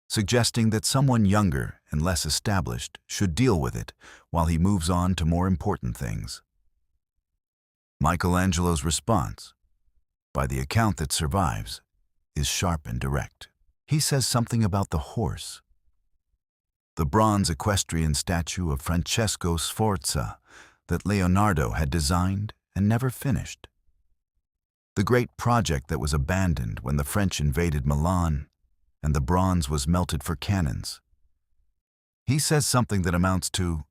suggesting that someone younger and less established should deal with it while he moves on to more important things. Michelangelo's response, by the account that survives, is sharp and direct. He says something about the horse. The bronze equestrian statue of Francesco Sforza that Leonardo had designed and never finished. The great project that was abandoned when the French invaded Milan and the bronze was melted for cannons. He says something that amounts to,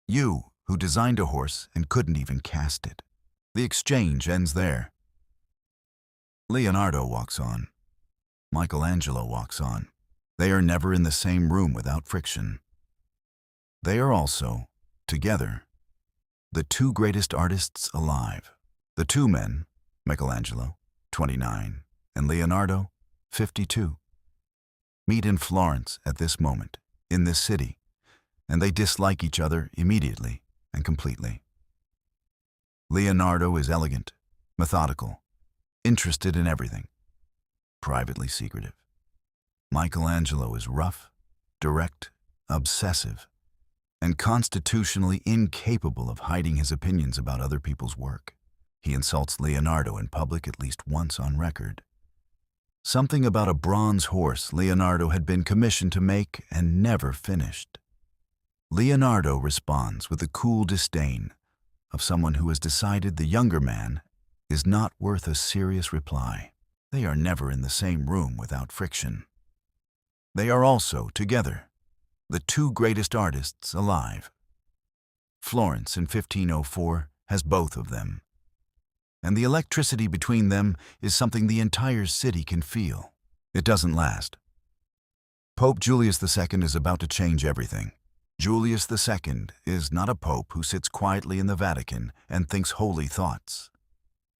"You, who designed a horse and couldn't even cast it." The exchange ends there. Leonardo walks on. Michelangelo walks on. They are never in the same room without friction. They are also, together, the two greatest artists alive. The two men, Michelangelo, 29, and Leonardo, 52, meet in Florence at this moment, in this city, and they dislike each other immediately and completely. Leonardo is elegant, methodical, interested in everything, privately secretive. Michelangelo is rough, direct, obsessive, and constitutionally incapable of hiding his opinions about other people's work. He insults Leonardo in public at least once on record. Something about a bronze horse Leonardo had been commissioned to make and never finished. Leonardo responds with the cool disdain of someone who has decided the younger man is not worth a serious reply. They are never in the same room without friction. They are also, together, the two greatest artists alive. Florence in 1504 has both of them, and the electricity between them is something the entire city can feel. It doesn't last. Pope Julius II is about to change everything. Julius II is not a pope who sits quietly in the Vatican and thinks holy thoughts.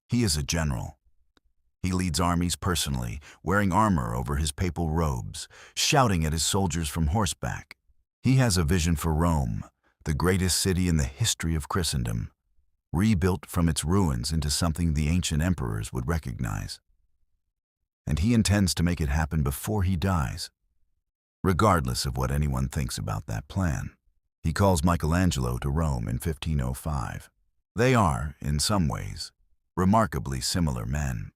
He is a general. He leads armies personally, wearing armor over his papal robes, shouting at his soldiers from horseback. He has a vision for Rome, the greatest city in the history of Christendom, rebuilt from its ruins into something the ancient emperors would recognize. And he intends to make it happen before he dies, regardless of what anyone thinks about that plan. He calls Michelangelo to Rome in 1505. They are, in some ways, remarkably similar men.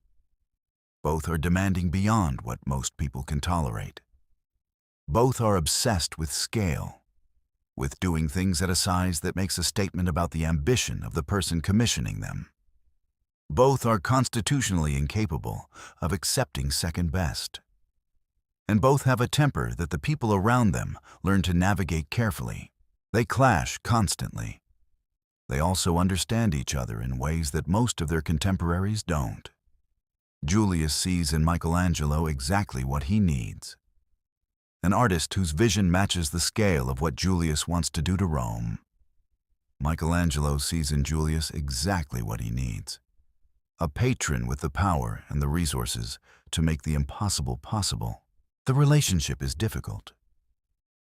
Both are demanding beyond what most people can tolerate. Both are obsessed with scale, with doing things at a size that makes a statement about the ambition of the person commissioning them. Both are constitutionally incapable of accepting second best. And both have a temper that the people around them learn to navigate carefully. They clash constantly. They also understand each other in ways that most of their contemporaries don't. Julius sees in Michelangelo exactly what he needs. An artist whose vision matches the scale of what Julius wants to do to Rome. Michelangelo sees in Julius exactly what he needs. A patron with the power and the resources to make the impossible possible. The relationship is difficult.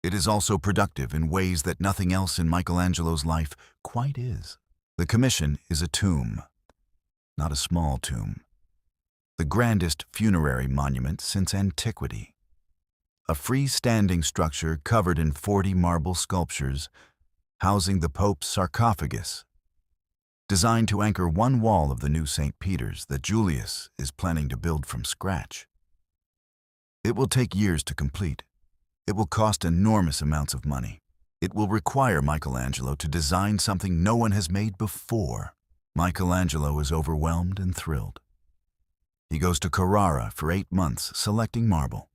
It is also productive in ways that nothing else in Michelangelo's life quite is. The commission is a tomb, not a small tomb. The grandest funerary monument since antiquity. A freestanding structure covered in 40 marble sculptures, housing the Pope's sarcophagus, designed to anchor one wall of the new St. Peter's that Julius is planning to build from scratch. It will take years to complete. It will cost enormous amounts of money. It will require Michelangelo to design something no one has made before. Michelangelo is overwhelmed and thrilled. He goes to Carrara for 8 months selecting marble.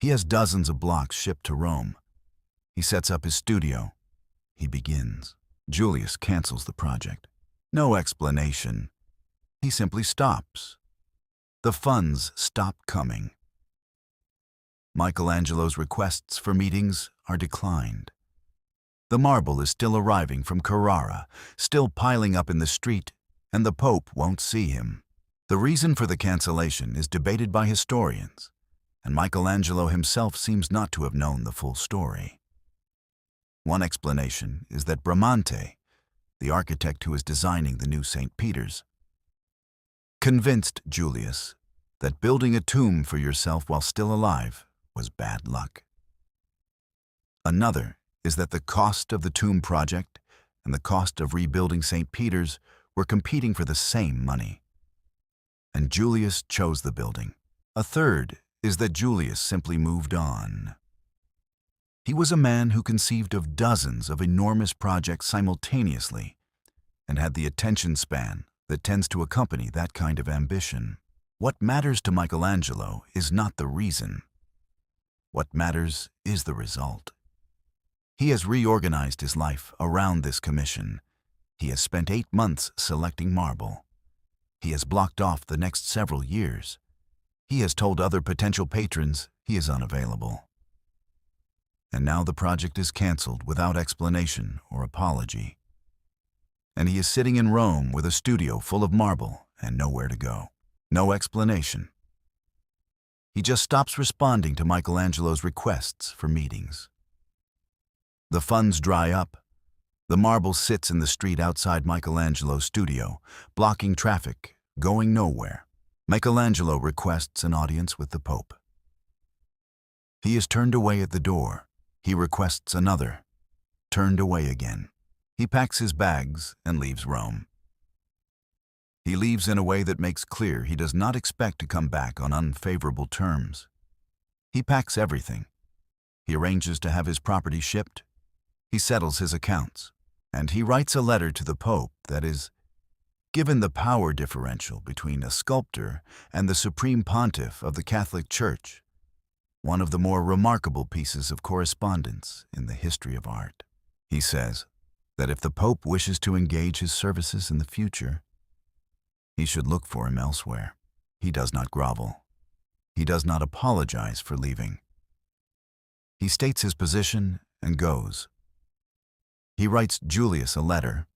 He has dozens of blocks shipped to Rome. He sets up his studio. He begins. Julius cancels the project. No explanation. He simply stops. The funds stop coming. Michelangelo's requests for meetings are declined. The marble is still arriving from Carrara, still piling up in the street, and the Pope won't see him. The reason for the cancellation is debated by historians, and Michelangelo himself seems not to have known the full story. One explanation is that Bramante, the architect who is designing the new St. Peter's, convinced Julius that building a tomb for yourself while still alive was bad luck. Another is that the cost of the tomb project and the cost of rebuilding St. Peter's were competing for the same money, and Julius chose the building. A third is that Julius simply moved on. He was a man who conceived of dozens of enormous projects simultaneously and had the attention span that tends to accompany that kind of ambition. What matters to Michelangelo is not the reason. What matters is the result. He has reorganized his life around this commission. He has spent 8 months selecting marble. He has blocked off the next several years. He has told other potential patrons he is unavailable. And now the project is canceled without explanation or apology. And he is sitting in Rome with a studio full of marble and nowhere to go. No explanation. He just stops responding to Michelangelo's requests for meetings. The funds dry up. The marble sits in the street outside Michelangelo's studio, blocking traffic, going nowhere. Michelangelo requests an audience with the Pope. He is turned away at the door. He requests another. Turned away again. He packs his bags and leaves Rome. He leaves in a way that makes clear he does not expect to come back on unfavorable terms. He packs everything. He arranges to have his property shipped. He settles his accounts. And he writes a letter to the Pope that is, given the power differential between a sculptor and the Supreme Pontiff of the Catholic Church, one of the more remarkable pieces of correspondence in the history of art. He says that if the Pope wishes to engage his services in the future, he should look for him elsewhere. He does not grovel. He does not apologize for leaving. He states his position and goes. He writes Julius a letter.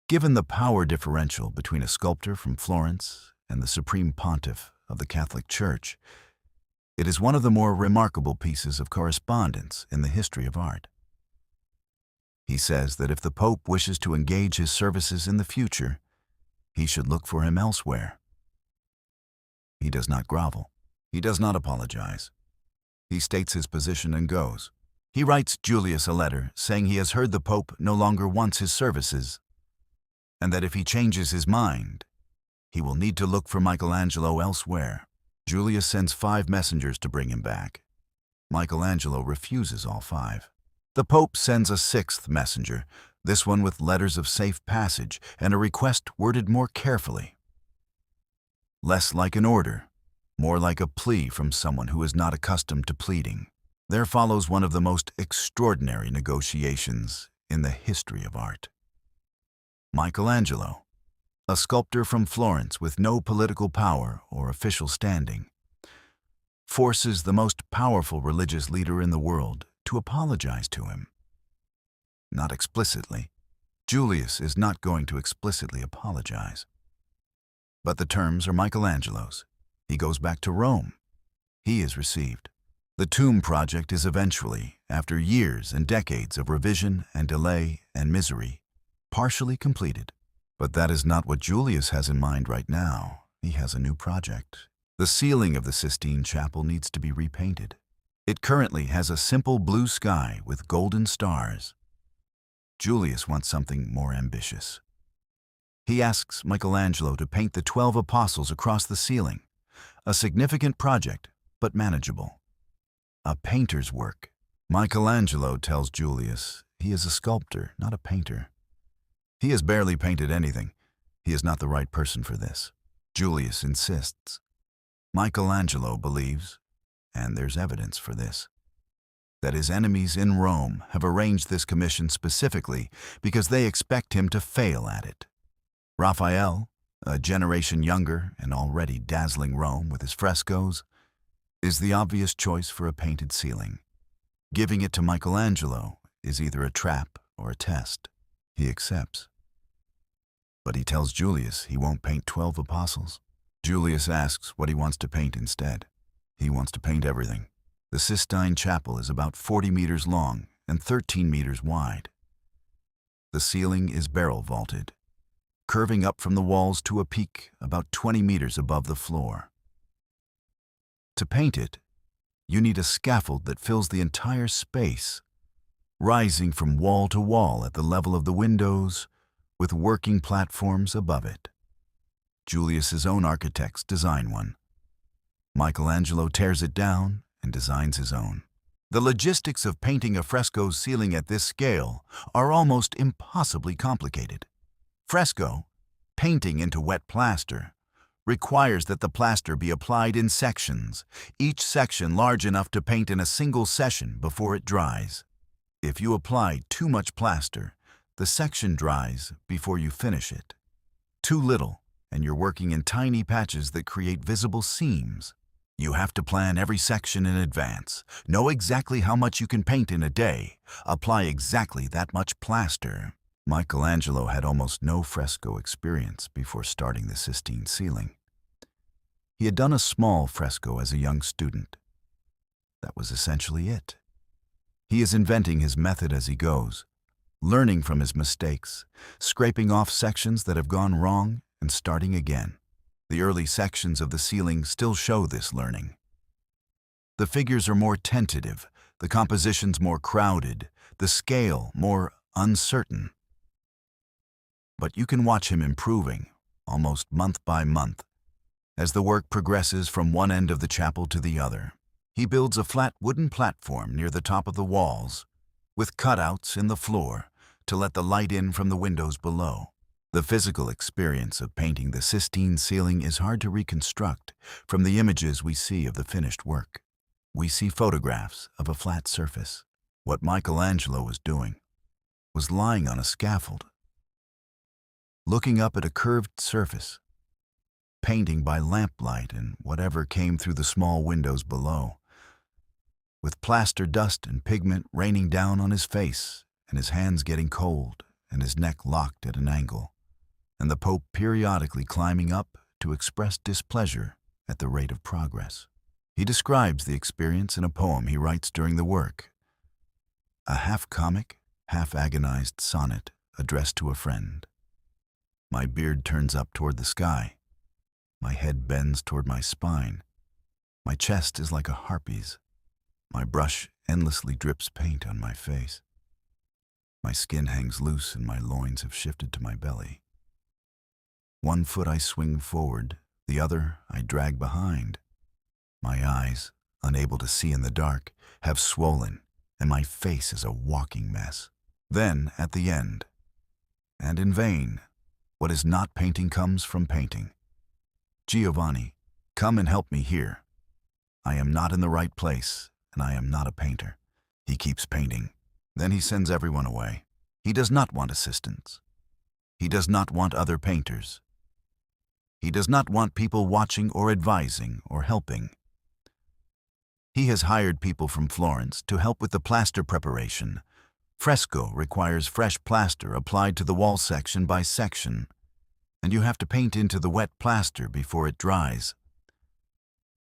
Given the power differential between a sculptor from Florence and the Supreme Pontiff of the Catholic Church, it is one of the more remarkable pieces of correspondence in the history of art. He says that if the Pope wishes to engage his services in the future, he should look for him elsewhere. He does not grovel. He does not apologize. He states his position and goes. He writes Julius a letter saying he has heard the Pope no longer wants his services, and that if he changes his mind, he will need to look for Michelangelo elsewhere. Julius sends 5 messengers to bring him back. Michelangelo refuses all 5. The Pope sends a 6th messenger, this one with letters of safe passage and a request worded more carefully. Less like an order, more like a plea from someone who is not accustomed to pleading. There follows one of the most extraordinary negotiations in the history of art. Michelangelo, a sculptor from Florence with no political power or official standing, forces the most powerful religious leader in the world to apologize to him. Not explicitly. Julius is not going to explicitly apologize. But the terms are Michelangelo's. He goes back to Rome. He is received. The tomb project is eventually, after years and decades of revision and delay and misery, partially completed. But that is not what Julius has in mind right now. He has a new project. The ceiling of the Sistine Chapel needs to be repainted. It currently has a simple blue sky with golden stars. Julius wants something more ambitious. He asks Michelangelo to paint the 12 apostles across the ceiling, a significant project, but manageable. A painter's work. Michelangelo tells Julius he is a sculptor, not a painter. He has barely painted anything. He is not the right person for this. Julius insists. Michelangelo believes, and there's evidence for this, that his enemies in Rome have arranged this commission specifically because they expect him to fail at it. Raphael, a generation younger and already dazzling Rome with his frescoes, is the obvious choice for a painted ceiling. Giving it to Michelangelo is either a trap or a test. He accepts. But he tells Julius he won't paint 12 apostles. Julius asks what he wants to paint instead. He wants to paint everything. The Sistine Chapel is about 40 meters long and 13 meters wide. The ceiling is barrel vaulted, curving up from the walls to a peak about 20 meters above the floor. To paint it, you need a scaffold that fills the entire space, rising from wall to wall at the level of the windows, with working platforms above it. Julius's own architects design one. Michelangelo tears it down and designs his own. The logistics of painting a fresco's ceiling at this scale are almost impossibly complicated. Fresco, painting into wet plaster, requires that the plaster be applied in sections, each section large enough to paint in a single session before it dries. If you apply too much plaster, the section dries before you finish it. Too little, and you're working in tiny patches that create visible seams. You have to plan every section in advance, know exactly how much you can paint in a day, apply exactly that much plaster. Michelangelo had almost no fresco experience before starting the Sistine ceiling. He had done a small fresco as a young student. That was essentially it. He is inventing his method as he goes, learning from his mistakes, scraping off sections that have gone wrong and starting again. The early sections of the ceiling still show this learning. The figures are more tentative, the compositions more crowded, the scale more uncertain. But you can watch him improving, almost month by month, as the work progresses from one end of the chapel to the other. He builds a flat wooden platform near the top of the walls, with cutouts in the floor to let the light in from the windows below. The physical experience of painting the Sistine ceiling is hard to reconstruct from the images we see of the finished work. We see photographs of a flat surface. What Michelangelo was doing was lying on a scaffold, looking up at a curved surface, painting by lamplight and whatever came through the small windows below, with plaster dust and pigment raining down on his face and his hands getting cold and his neck locked at an angle, and the Pope periodically climbing up to express displeasure at the rate of progress. He describes the experience in a poem he writes during the work, a half-comic, half-agonized sonnet addressed to a friend. My beard turns up toward the sky. My head bends toward my spine. My chest is like a harpy's. My brush endlessly drips paint on my face. My skin hangs loose and my loins have shifted to my belly. One foot I swing forward, the other I drag behind. My eyes, unable to see in the dark, have swollen, and my face is a walking mess. Then, at the end, and in vain, what is not painting comes from painting. Giovanni, come and help me here. I am not in the right place, and I am not a painter. He keeps painting. Then he sends everyone away. He does not want assistants. He does not want other painters. He does not want people watching or advising or helping. He has hired people from Florence to help with the plaster preparation. Fresco requires fresh plaster applied to the wall section by section, and you have to paint into the wet plaster before it dries.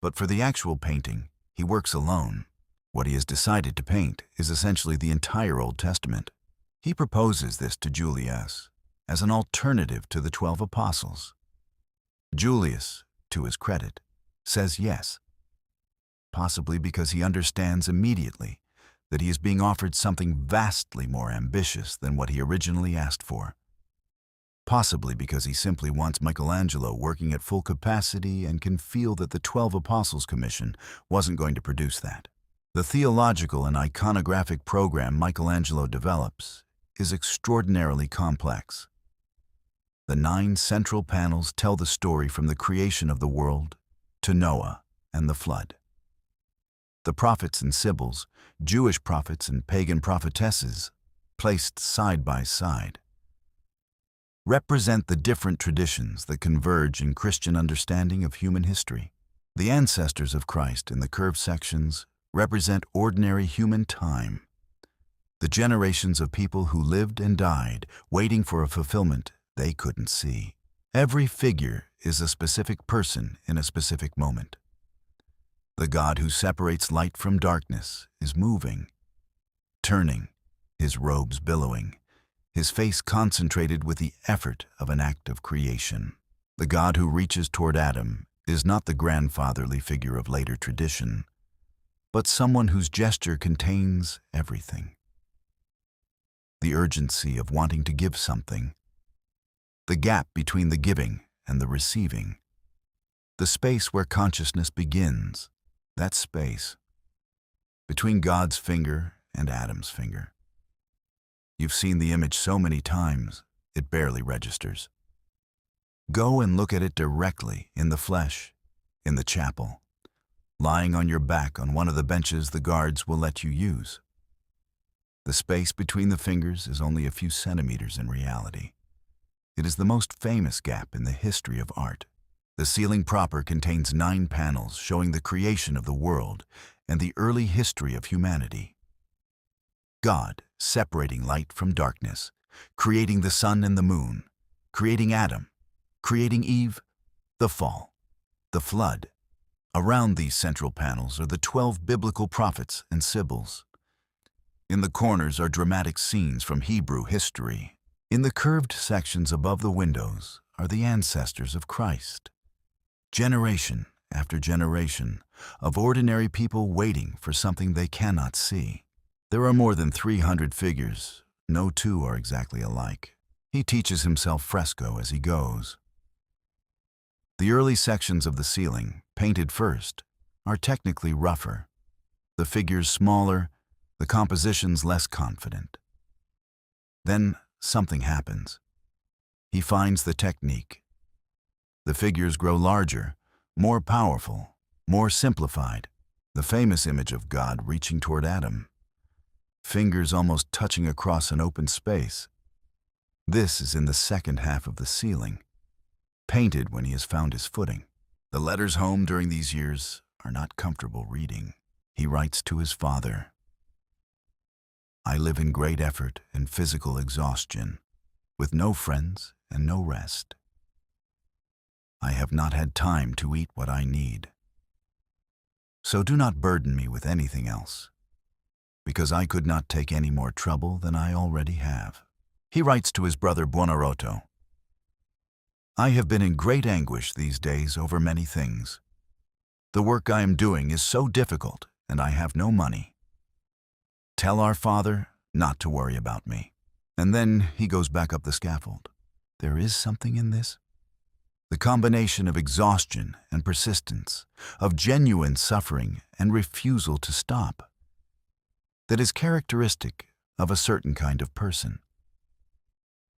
But for the actual painting, he works alone. What he has decided to paint is essentially the entire Old Testament. He proposes this to Julius as an alternative to the 12 apostles. Julius, to his credit, says yes, possibly because he understands immediately that he is being offered something vastly more ambitious than what he originally asked for. Possibly because he simply wants Michelangelo working at full capacity and can feel that the 12 Apostles Commission wasn't going to produce that. The theological and iconographic program Michelangelo develops is extraordinarily complex. The 9 central panels tell the story from the creation of the world to Noah and the flood. The prophets and sibyls, Jewish prophets and pagan prophetesses, placed side by side, represent the different traditions that converge in Christian understanding of human history. The ancestors of Christ in the curved sections represent ordinary human time, the generations of people who lived and died, waiting for a fulfillment they couldn't see. Every figure is a specific person in a specific moment. The God who separates light from darkness is moving, turning, his robes billowing, his face concentrated with the effort of an act of creation. The God who reaches toward Adam is not the grandfatherly figure of later tradition, but someone whose gesture contains everything. The urgency of wanting to give something, the gap between the giving and the receiving, the space where consciousness begins, that space between God's finger and Adam's finger. You've seen the image so many times, it barely registers. Go and look at it directly in the flesh, in the chapel, lying on your back on one of the benches the guards will let you use. The space between the fingers is only a few centimeters in reality. It is the most famous gap in the history of art. The ceiling proper contains 9 panels showing the creation of the world and the early history of humanity. God separating light from darkness, creating the sun and the moon, creating Adam, creating Eve, the fall, the flood. Around these central panels are the 12 biblical prophets and sibyls. In the corners are dramatic scenes from Hebrew history. In the curved sections above the windows are the ancestors of Christ. Generation after generation, of ordinary people waiting for something they cannot see. There are more than 300 figures. No two are exactly alike. He teaches himself fresco as he goes. The early sections of the ceiling, painted first, are technically rougher. The figures smaller, the compositions less confident. Then something happens. He finds the technique. The figures grow larger, more powerful, more simplified. The famous image of God reaching toward Adam, fingers almost touching across an open space. This is in the second half of the ceiling, painted when he has found his footing. The letters home during these years are not comfortable reading. He writes to his father, "I live in great effort and physical exhaustion, with no friends and no rest. I have not had time to eat what I need. So do not burden me with anything else, because I could not take any more trouble than I already have." He writes to his brother Buonarrota, "I have been in great anguish these days over many things. The work I am doing is so difficult, and I have no money. Tell our father not to worry about me." And then he goes back up the scaffold. There is something in this. The combination of exhaustion and persistence, of genuine suffering and refusal to stop, that is characteristic of a certain kind of person.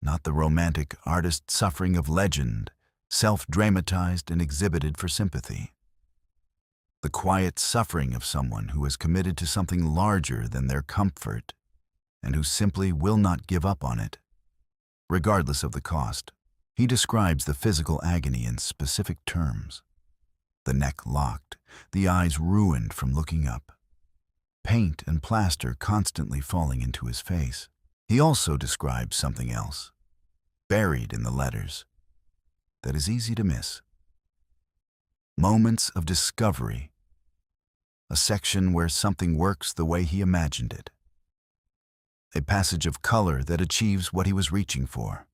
Not the romantic artist suffering of legend, self-dramatized and exhibited for sympathy. The quiet suffering of someone who is committed to something larger than their comfort and who simply will not give up on it, regardless of the cost. He describes the physical agony in specific terms. The neck locked, the eyes ruined from looking up, paint and plaster constantly falling into his face. He also describes something else, buried in the letters, that is easy to miss. Moments of discovery, a section where something works the way he imagined it. A passage of color that achieves what he was reaching for.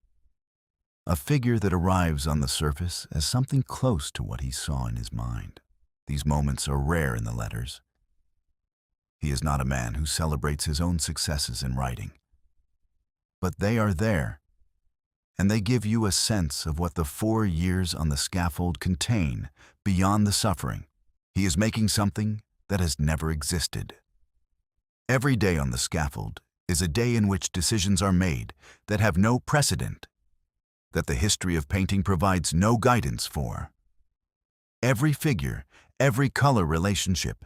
A figure that arrives on the surface as something close to what he saw in his mind. These moments are rare in the letters. He is not a man who celebrates his own successes in writing. But they are there, and they give you a sense of what the 4 years on the scaffold contain beyond the suffering. He is making something that has never existed. Every day on the scaffold is a day in which decisions are made that have no precedent, that the history of painting provides no guidance for. Every figure, every color relationship,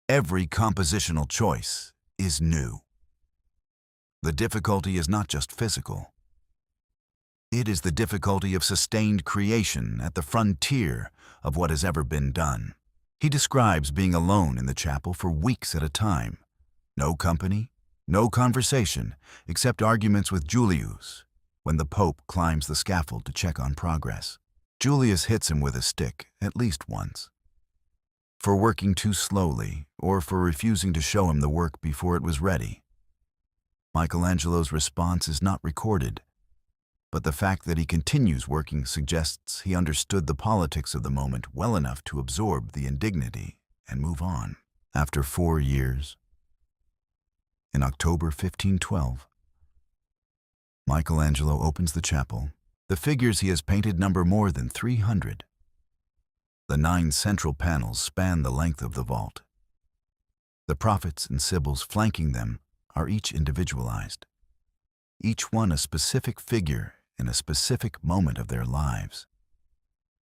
every compositional choice is new. The difficulty is not just physical. It is the difficulty of sustained creation at the frontier of what has ever been done. He describes being alone in the chapel for weeks at a time. No company, no conversation, except arguments with Julius, when the Pope climbs the scaffold to check on progress. Julius hits him with a stick at least once, for working too slowly or for refusing to show him the work before it was ready. Michelangelo's response is not recorded, but the fact that he continues working suggests he understood the politics of the moment well enough to absorb the indignity and move on. After 4 years, in October 1512, Michelangelo opens the chapel. The figures he has painted number more than 300. The 9 central panels span the length of the vault. The prophets and sibyls flanking them are each individualized, each one a specific figure in a specific moment of their lives,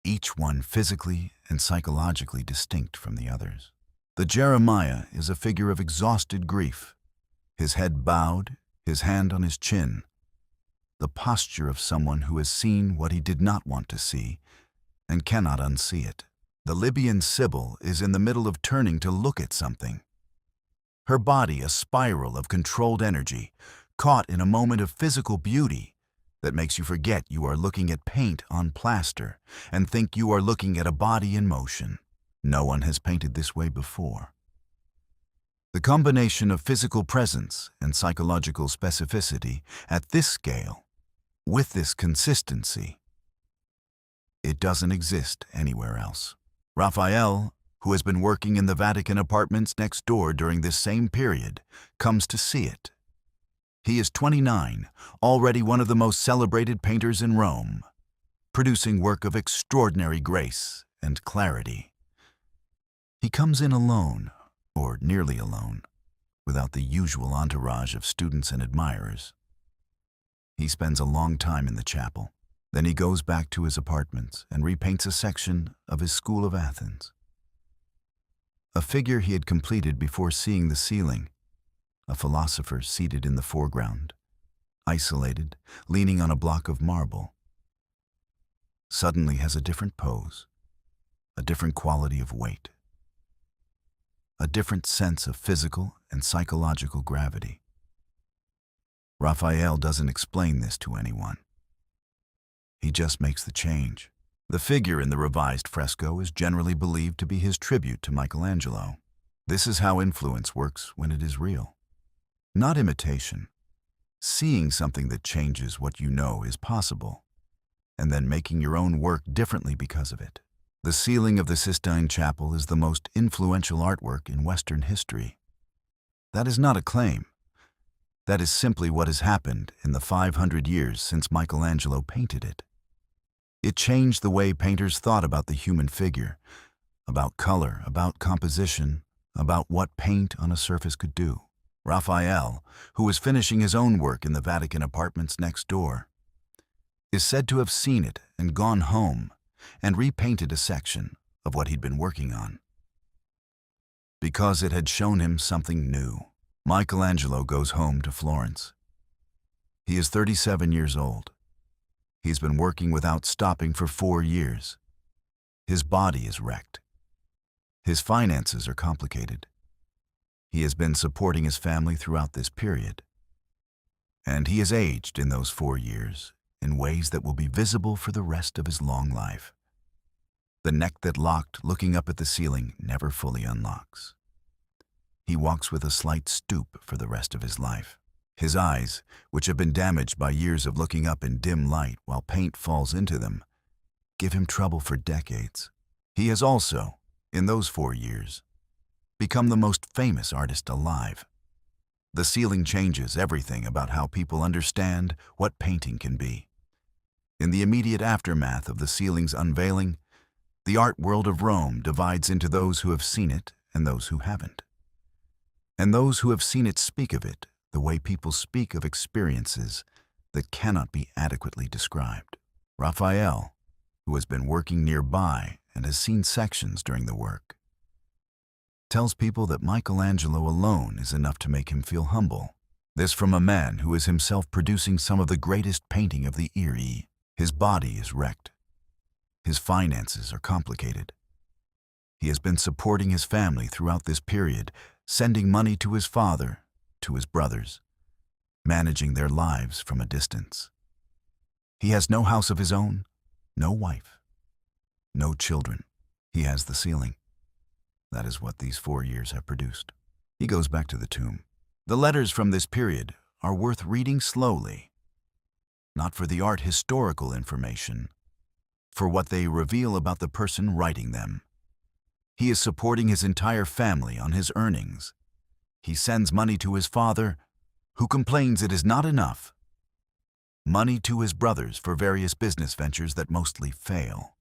each one physically and psychologically distinct from the others. The Jeremiah is a figure of exhausted grief, his head bowed, his hand on his chin, the posture of someone who has seen what he did not want to see and cannot unsee it. The Libyan Sibyl is in the middle of turning to look at something. Her body a spiral of controlled energy, caught in a moment of physical beauty that makes you forget you are looking at paint on plaster and think you are looking at a body in motion. No one has painted this way before. The combination of physical presence and psychological specificity at this scale, with this consistency, it doesn't exist anywhere else. Raphael, who has been working in the Vatican apartments next door during this same period, comes to see it. He is 29, already one of the most celebrated painters in Rome, producing work of extraordinary grace and clarity. He comes in alone, or nearly alone, without the usual entourage of students and admirers. He spends a long time in the chapel. Then he goes back to his apartments and repaints a section of his School of Athens. A figure he had completed before seeing the ceiling, a philosopher seated in the foreground, isolated, leaning on a block of marble, suddenly has a different pose, a different quality of weight, a different sense of physical and psychological gravity. Raphael doesn't explain this to anyone. He just makes the change. The figure in the revised fresco is generally believed to be his tribute to Michelangelo. This is how influence works when it is real. Not imitation. Seeing something that changes what you know is possible, and then making your own work differently because of it. The ceiling of the Sistine Chapel is the most influential artwork in Western history. That is not a claim. That is simply what has happened in the 500 years since Michelangelo painted it. It changed the way painters thought about the human figure, about color, about composition, about what paint on a surface could do. Raphael, who was finishing his own work in the Vatican apartments next door, is said to have seen it and gone home and repainted a section of what he'd been working on, because it had shown him something new. Michelangelo goes home to Florence. He is 37 years old. He's been working without stopping for 4 years. His body is wrecked. His finances are complicated. He has been supporting his family throughout this period. And he has aged in those 4 years in ways that will be visible for the rest of his long life. The neck that locked, looking up at the ceiling, never fully unlocks. He walks with a slight stoop for the rest of his life. His eyes, which have been damaged by years of looking up in dim light while paint falls into them, give him trouble for decades. He has also, in those 4 years, become the most famous artist alive. The ceiling changes everything about how people understand what painting can be. In the immediate aftermath of the ceiling's unveiling, the art world of Rome divides into those who have seen it and those who haven't. And those who have seen it speak of it the way people speak of experiences that cannot be adequately described. Raphael, who has been working nearby and has seen sections during the work, tells people that Michelangelo alone is enough to make him feel humble. This from a man who is himself producing some of the greatest painting of the era. His body is wrecked. His finances are complicated. He has been supporting his family throughout this period, sending money to his father, to his brothers, managing their lives from a distance. He has no house of his own, no wife, no children. He has the ceiling. That is what these 4 years have produced. He goes back to the tomb. The letters from this period are worth reading slowly, not for the art historical information, for what they reveal about the person writing them. He is supporting his entire family on his earnings. He sends money to his father, who complains it is not enough. Money to his brothers for various business ventures that mostly fail.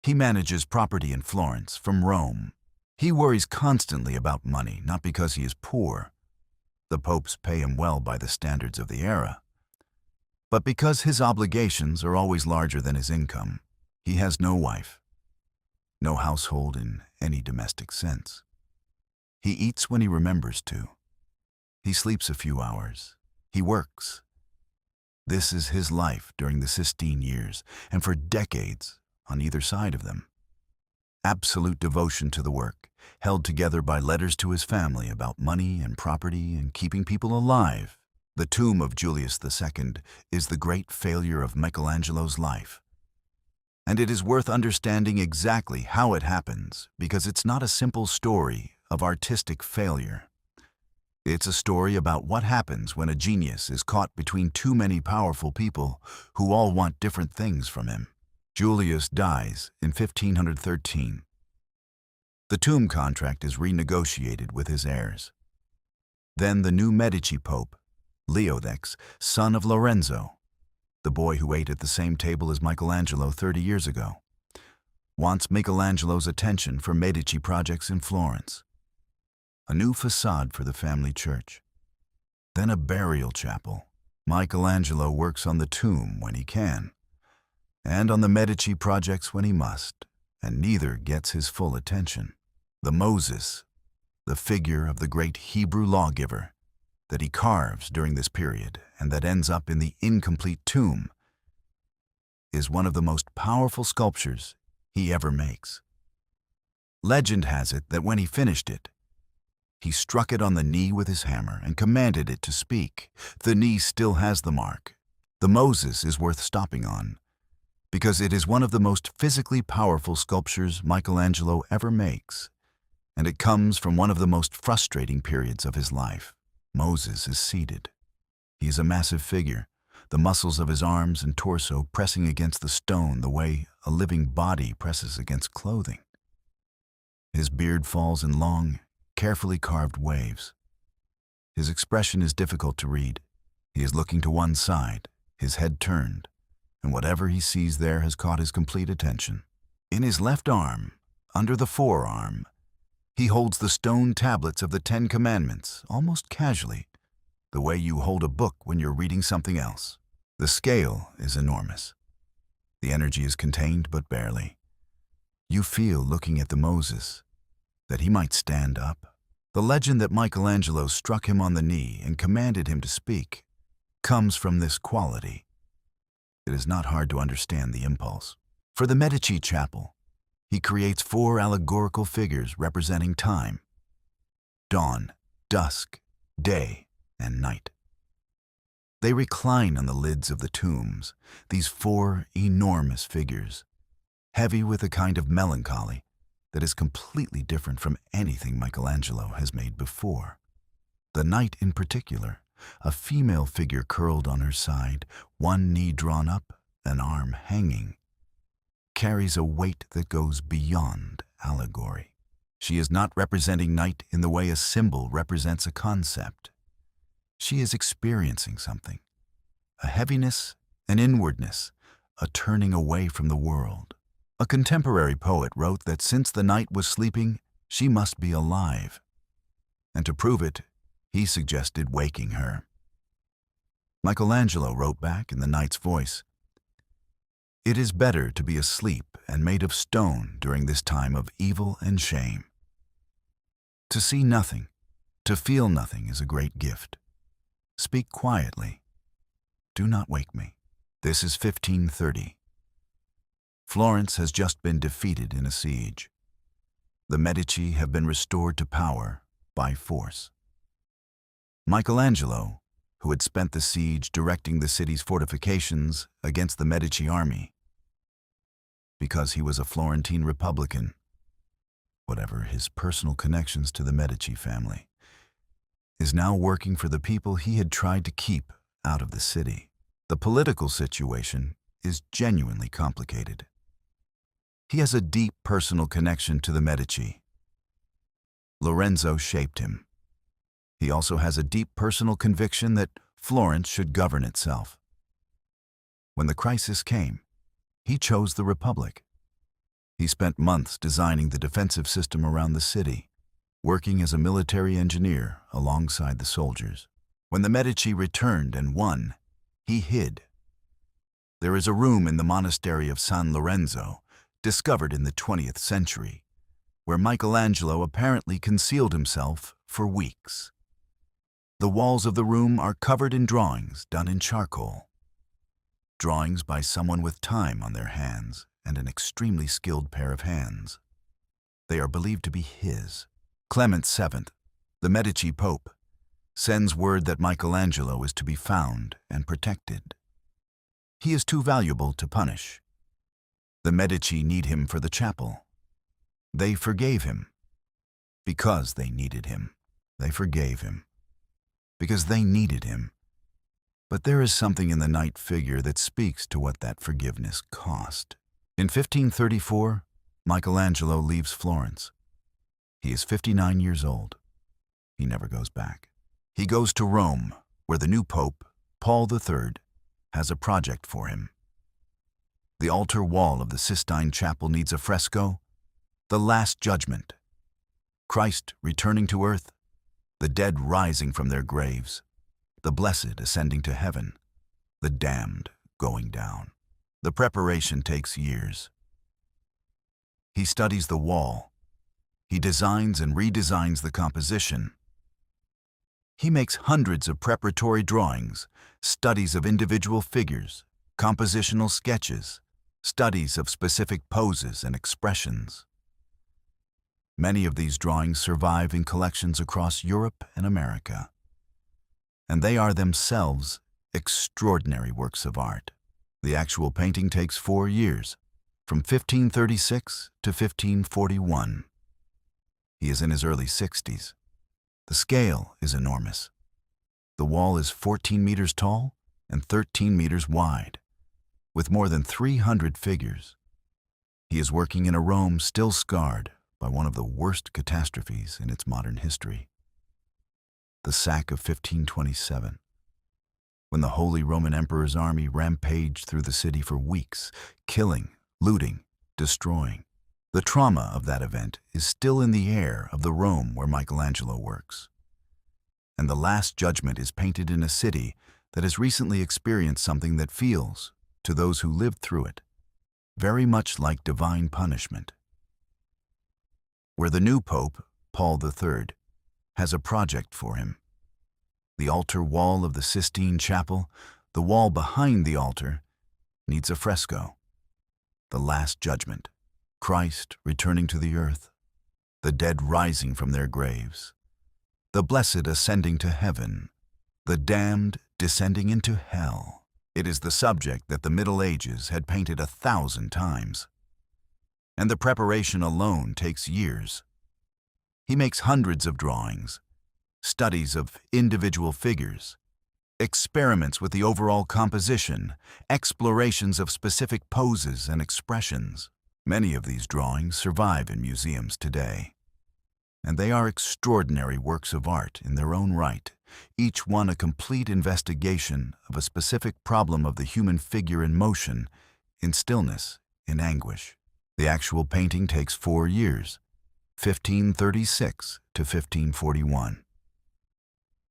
He manages property in Florence from Rome. He worries constantly about money, not because he is poor. The popes pay him well by the standards of the era. But because his obligations are always larger than his income. He has no wife, no household in any domestic sense. He eats when he remembers to. He sleeps a few hours. He works. This is his life during the Sistine years, and for decades on either side of them. Absolute devotion to the work, held together by letters to his family about money and property and keeping people alive. The tomb of Julius II is the great failure of Michelangelo's life. And it is worth understanding exactly how it happens, because it's not a simple story of artistic failure. It's a story about what happens when a genius is caught between too many powerful people who all want different things from him. Julius dies in 1513. The tomb contract is renegotiated with his heirs. Then the new Medici Pope, Leo X, son of Lorenzo, the boy who ate at the same table as Michelangelo 30 years ago, wants Michelangelo's attention for Medici projects in Florence. A new facade for the family church. Then a burial chapel. Michelangelo works on the tomb when he can, and on the Medici projects when he must, and neither gets his full attention. The Moses, the figure of the great Hebrew lawgiver that he carves during this period and that ends up in the incomplete tomb, is one of the most powerful sculptures he ever makes. Legend has it that when he finished it, he struck it on the knee with his hammer and commanded it to speak. The knee still has the mark. The Moses is worth stopping on, because it is one of the most physically powerful sculptures Michelangelo ever makes, and it comes from one of the most frustrating periods of his life. Moses is seated. He is a massive figure, the muscles of his arms and torso pressing against the stone the way a living body presses against clothing. His beard falls in long, carefully carved waves. His expression is difficult to read. He is looking to one side, his head turned, and whatever he sees there has caught his complete attention. In his left arm, under the forearm, he holds the stone tablets of the 10 Commandments, almost casually, the way you hold a book when you're reading something else. The scale is enormous. The energy is contained but barely. You feel, looking at the Moses, that he might stand up. The legend that Michelangelo struck him on the knee and commanded him to speak comes from this quality. It is not hard to understand the impulse. For the Medici Chapel, he creates 4 allegorical figures representing time: dawn, dusk, day, and night. They recline on the lids of the tombs, these 4 enormous figures, heavy with a kind of melancholy that is completely different from anything Michelangelo has made before. The night in particular, a female figure curled on her side, one knee drawn up, an arm hanging, carries a weight that goes beyond allegory. She is not representing night in the way a symbol represents a concept. She is experiencing something, a heaviness, an inwardness, a turning away from the world. A contemporary poet wrote that since the night was sleeping, she must be alive. And to prove it, he suggested waking her. Michelangelo wrote back in the night's voice, "It is better to be asleep and made of stone during this time of evil and shame. To see nothing, to feel nothing is a great gift. Speak quietly. Do not wake me." This is 1530. Florence has just been defeated in a siege. The Medici have been restored to power by force. Michelangelo, who had spent the siege directing the city's fortifications against the Medici army, because he was a Florentine Republican, whatever his personal connections to the Medici family, is now working for the people he had tried to keep out of the city. The political situation is genuinely complicated. He has a deep personal connection to the Medici. Lorenzo shaped him. He also has a deep personal conviction that Florence should govern itself. When the crisis came, he chose the Republic. He spent months designing the defensive system around the city, working as a military engineer alongside the soldiers. When the Medici returned and won, he hid. There is a room in the monastery of San Lorenzo, discovered in the 20th century, where Michelangelo apparently concealed himself for weeks. The walls of the room are covered in drawings done in charcoal. Drawings by someone with time on their hands and an extremely skilled pair of hands. They are believed to be his. Clement VII, the Medici Pope, sends word that Michelangelo is to be found and protected. He is too valuable to punish. The Medici need him for the chapel. They forgave him because they needed him. They forgave him because they needed him. But there is something in the night figure that speaks to what that forgiveness cost. In 1534, Michelangelo leaves Florence. He is 59 years old. He never goes back. He goes to Rome, where the new Pope, Paul III, has a project for him. The altar wall of the Sistine Chapel needs a fresco, the Last Judgment. Christ returning to earth, the dead rising from their graves, the blessed ascending to heaven, the damned going down. The preparation takes years. He studies the wall. He designs and redesigns the composition. He makes hundreds of preparatory drawings, studies of individual figures, compositional sketches, studies of specific poses and expressions. Many of these drawings survive in collections across Europe and America, and they are themselves extraordinary works of art. The actual painting takes 4 years, from 1536 to 1541. He is in his early 60s. The scale is enormous. The wall is 14 meters tall and 13 meters wide, with more than 300 figures. He is working in a Rome still scarred by one of the worst catastrophes in its modern history, the sack of 1527, when the Holy Roman Emperor's army rampaged through the city for weeks, killing, looting, destroying. The trauma of that event is still in the air of the Rome where Michelangelo works. And the Last Judgment is painted in a city that has recently experienced something that feels, to those who lived through it, very much like divine punishment. Where the new Pope, Paul III, has a project for him. The altar wall of the Sistine Chapel, the wall behind the altar, needs a fresco. The Last Judgment, Christ returning to the earth, the dead rising from their graves, the blessed ascending to heaven, the damned descending into hell. It is the subject that the Middle Ages had painted 1,000 times. And the preparation alone takes years. He makes hundreds of drawings, studies of individual figures, experiments with the overall composition, explorations of specific poses and expressions. Many of these drawings survive in museums today, and they are extraordinary works of art in their own right, each one a complete investigation of a specific problem of the human figure in motion, in stillness, in anguish. The actual painting takes 4 years, 1536 to 1541.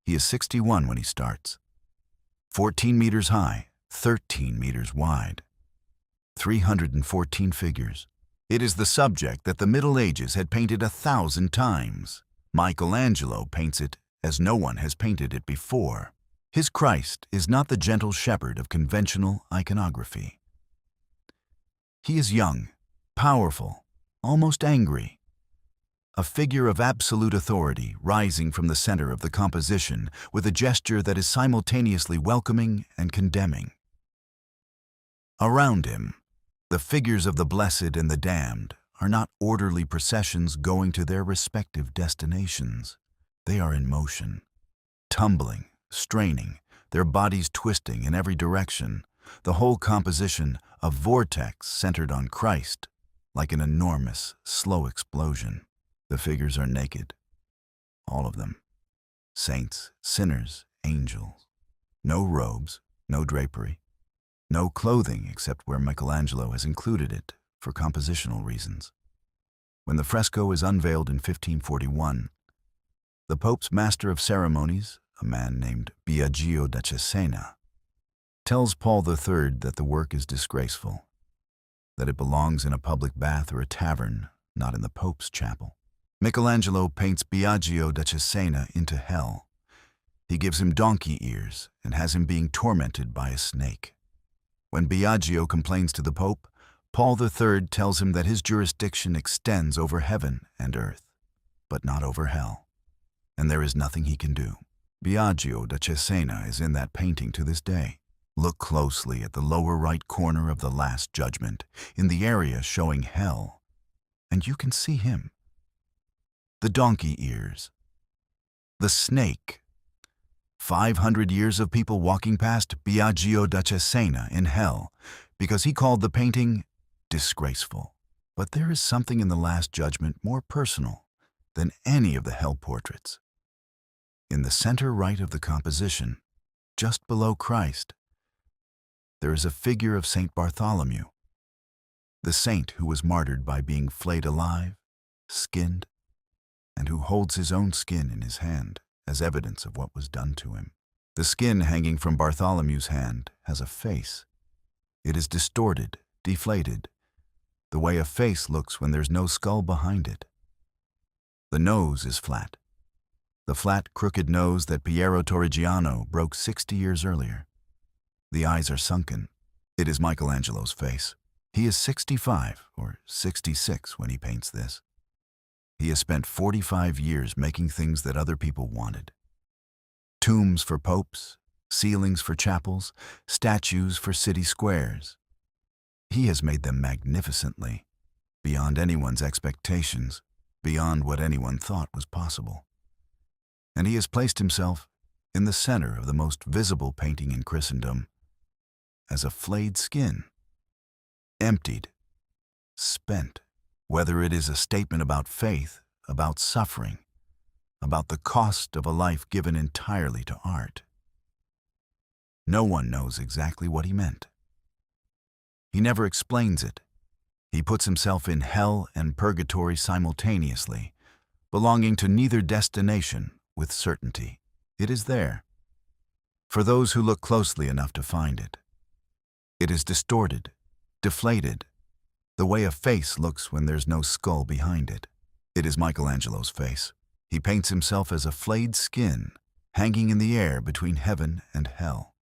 He is 61 when he starts. 14 meters high, 13 meters wide. 314 figures. It is the subject that the Middle Ages had painted 1,000 times. Michelangelo paints it as no one has painted it before. His Christ is not the gentle shepherd of conventional iconography. He is young, powerful, almost angry. A figure of absolute authority rising from the center of the composition with a gesture that is simultaneously welcoming and condemning. Around him, the figures of the blessed and the damned are not orderly processions going to their respective destinations. They are in motion, tumbling, straining, their bodies twisting in every direction, the whole composition a vortex centered on Christ, like an enormous, slow explosion. The figures are naked, all of them. Saints, sinners, angels. No robes, no drapery. No clothing except where Michelangelo has included it for compositional reasons. When the fresco is unveiled in 1541, the Pope's master of ceremonies, a man named Biagio da Cesena, tells Paul III that the work is disgraceful, that it belongs in a public bath or a tavern, not in the Pope's chapel. Michelangelo paints Biagio da Cesena into hell. He gives him donkey ears and has him being tormented by a snake. When Biagio complains to the Pope, Paul III tells him that his jurisdiction extends over heaven and earth, but not over hell, and there is nothing he can do. Biagio da Cesena is in that painting to this day. Look closely at the lower right corner of the Last Judgment, in the area showing hell, and you can see him. The donkey ears. The snake. 500 years of people walking past Biagio da Cesena in hell because he called the painting disgraceful. But there is something in the Last Judgment more personal than any of the hell portraits. In the center right of the composition, just below Christ, there is a figure of Saint Bartholomew, the saint who was martyred by being flayed alive, skinned, and who holds his own skin in his hand as evidence of what was done to him. The skin hanging from Bartholomew's hand has a face. It is distorted, deflated, the way a face looks when there's no skull behind it. The nose is flat, the flat, crooked nose that Piero Torrigiano broke 60 years earlier. The eyes are sunken. It is Michelangelo's face. He is 65 or 66 when he paints this. He has spent 45 years making things that other people wanted. Tombs for popes, ceilings for chapels, statues for city squares. He has made them magnificently, beyond anyone's expectations, beyond what anyone thought was possible. And he has placed himself in the center of the most visible painting in Christendom as a flayed skin, emptied, spent. Whether it is a statement about faith, about suffering, about the cost of a life given entirely to art. No one knows exactly what he meant. He never explains it. He puts himself in hell and purgatory simultaneously, belonging to neither destination with certainty. It is there, for those who look closely enough to find it. It is distorted, deflated, the way a face looks when there's no skull behind it. It is Michelangelo's face. He paints himself as a flayed skin, hanging in the air between heaven and hell,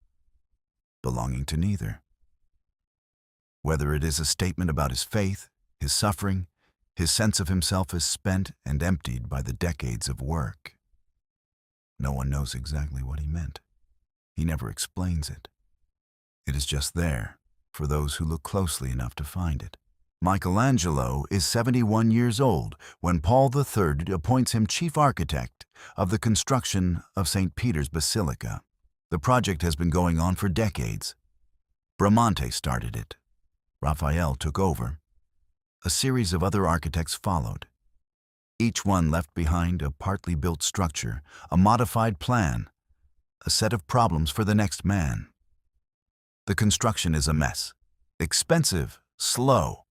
belonging to neither. Whether it is a statement about his faith, his suffering, his sense of himself as spent and emptied by the decades of work. No one knows exactly what he meant. He never explains it. It is just there, for those who look closely enough to find it. Michelangelo is 71 years old when Paul III appoints him chief architect of the construction of St. Peter's Basilica. The project has been going on for decades. Bramante started it. Raphael took over. A series of other architects followed. Each one left behind a partly built structure, a modified plan, a set of problems for the next man. The construction is a mess, expensive, slow,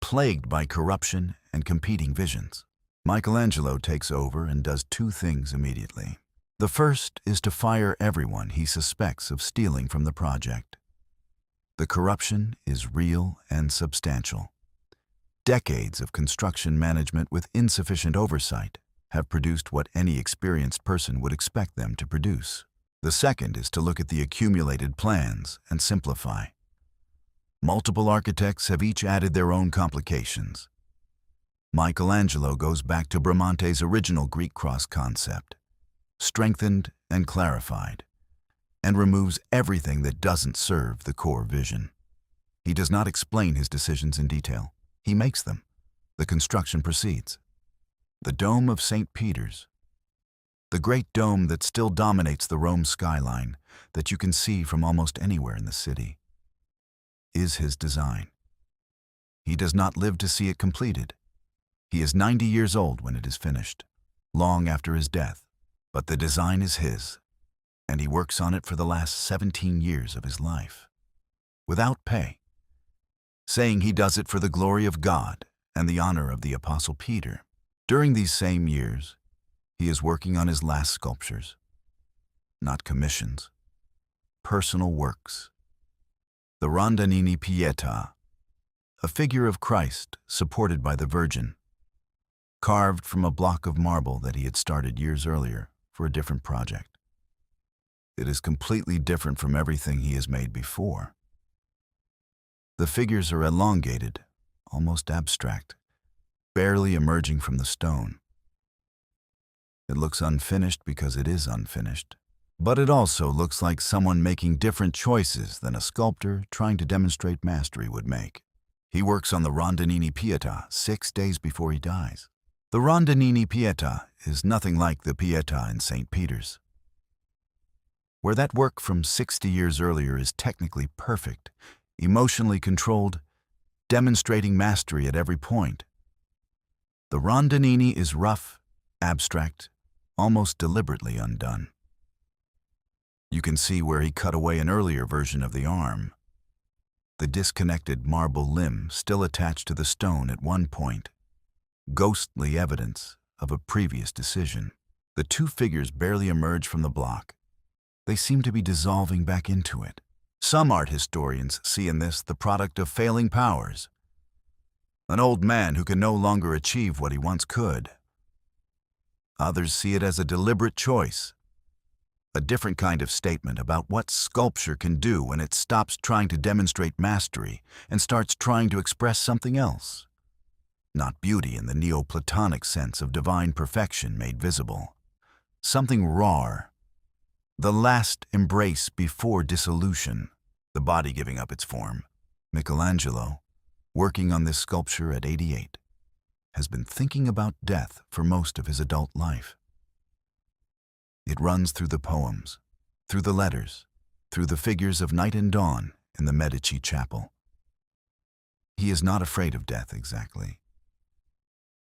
plagued by corruption and competing visions. Michelangelo takes over and does two things immediately. The first is to fire everyone he suspects of stealing from the project. The corruption is real and substantial. Decades of construction management with insufficient oversight have produced what any experienced person would expect them to produce. The second is to look at the accumulated plans and simplify. Multiple architects have each added their own complications. Michelangelo goes back to Bramante's original Greek cross concept, strengthened and clarified, and removes everything that doesn't serve the core vision. He does not explain his decisions in detail. He makes them. The construction proceeds. The dome of St. Peter's, the great dome that still dominates the Rome skyline that you can see from almost anywhere in the city, is his design. He does not live to see it completed. He is 90 years old when it is finished, long after his death, but the design is his, and he works on it for the last 17 years of his life, without pay, saying he does it for the glory of God and the honor of the Apostle Peter. During these same years, he is working on his last sculptures, not commissions, personal works. The Rondanini Pietà, a figure of Christ supported by the Virgin, carved from a block of marble that he had started years earlier for a different project. It is completely different from everything he has made before. The figures are elongated, almost abstract, barely emerging from the stone. It looks unfinished because it is unfinished, but it also looks like someone making different choices than a sculptor trying to demonstrate mastery would make. He works on the Rondanini Pietà 6 days before he dies. The Rondanini Pietà is nothing like the Pietà in St. Peter's. Where that work from 60 years earlier is technically perfect, emotionally controlled, demonstrating mastery at every point, The Rondinini is rough, abstract, almost deliberately undone. You can see where he cut away an earlier version of the arm. The disconnected marble limb still attached to the stone at one point. Ghostly evidence of a previous decision. The two figures barely emerge from the block. They seem to be dissolving back into it. Some art historians see in this the product of failing powers. An old man who can no longer achieve what he once could. Others see it as a deliberate choice. A different kind of statement about what sculpture can do when it stops trying to demonstrate mastery and starts trying to express something else. Not beauty in the Neoplatonic sense of divine perfection made visible. Something raw. The last embrace before dissolution. The body giving up its form. Michelangelo, working on this sculpture at 88, has been thinking about death for most of his adult life. It runs through the poems, through the letters, through the figures of night and dawn in the Medici Chapel. He is not afraid of death exactly.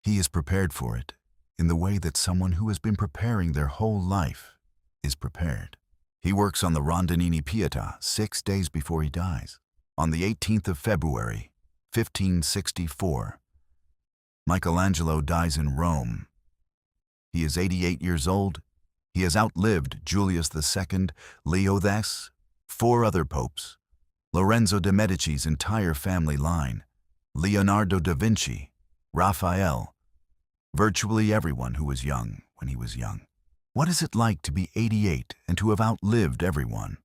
He is prepared for it in the way that someone who has been preparing their whole life is prepared. He works on the Rondinini Pietà 6 days before he dies. On the 18th of February, 1564, Michelangelo dies in Rome. He is 88 years old. He has outlived Julius II, Leo X, 4 other popes, Lorenzo de' Medici's entire family line, Leonardo da Vinci, Raphael, virtually everyone who was young when he was young. What is it like to be 88 and to have outlived everyone?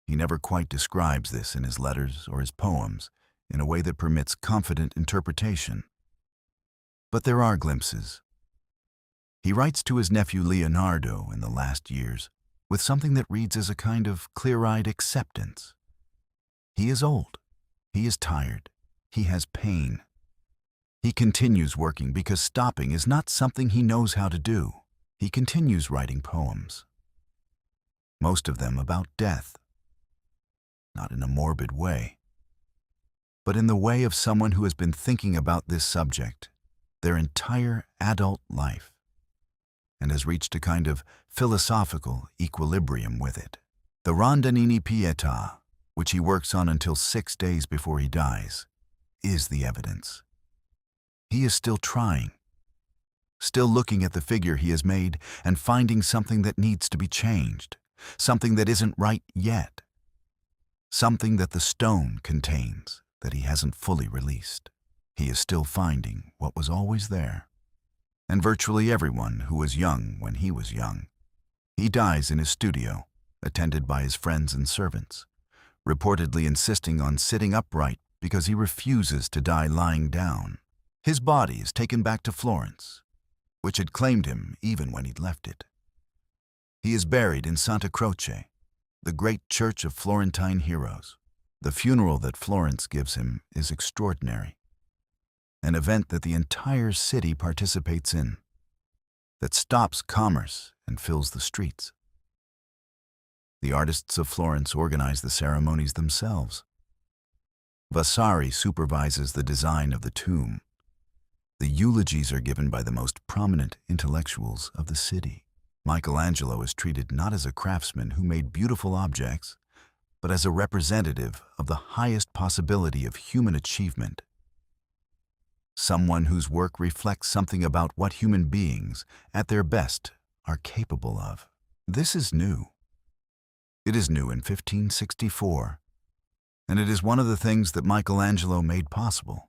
He never quite describes this in his letters or his poems in a way that permits confident interpretation. But there are glimpses. He writes to his nephew Leonardo in the last years with something that reads as a kind of clear-eyed acceptance. He is old. He is tired. He has pain. He continues working because stopping is not something he knows how to do. He continues writing poems, most of them about death, not in a morbid way, but in the way of someone who has been thinking about this subject their entire adult life and has reached a kind of philosophical equilibrium with it. The Rondinini Pietà, which he works on until 6 days before he dies, is the evidence. He is still trying, still looking at the figure he has made and finding something that needs to be changed, something that isn't right yet, something that the stone contains that he hasn't fully released. He is still finding what was always there. And virtually everyone who was young when he was young. He dies in his studio, attended by his friends and servants, reportedly insisting on sitting upright because he refuses to die lying down. His body is taken back to Florence, which had claimed him even when he'd left it. He is buried in Santa Croce, the great church of Florentine heroes. The funeral that Florence gives him is extraordinary, an event that the entire city participates in, that stops commerce and fills the streets. The artists of Florence organize the ceremonies themselves. Vasari supervises the design of the tomb. The eulogies are given by the most prominent intellectuals of the city. Michelangelo is treated not as a craftsman who made beautiful objects, but as a representative of the highest possibility of human achievement. Someone whose work reflects something about what human beings, at their best, are capable of. This is new. It is new in 1564, and it is one of the things that Michelangelo made possible.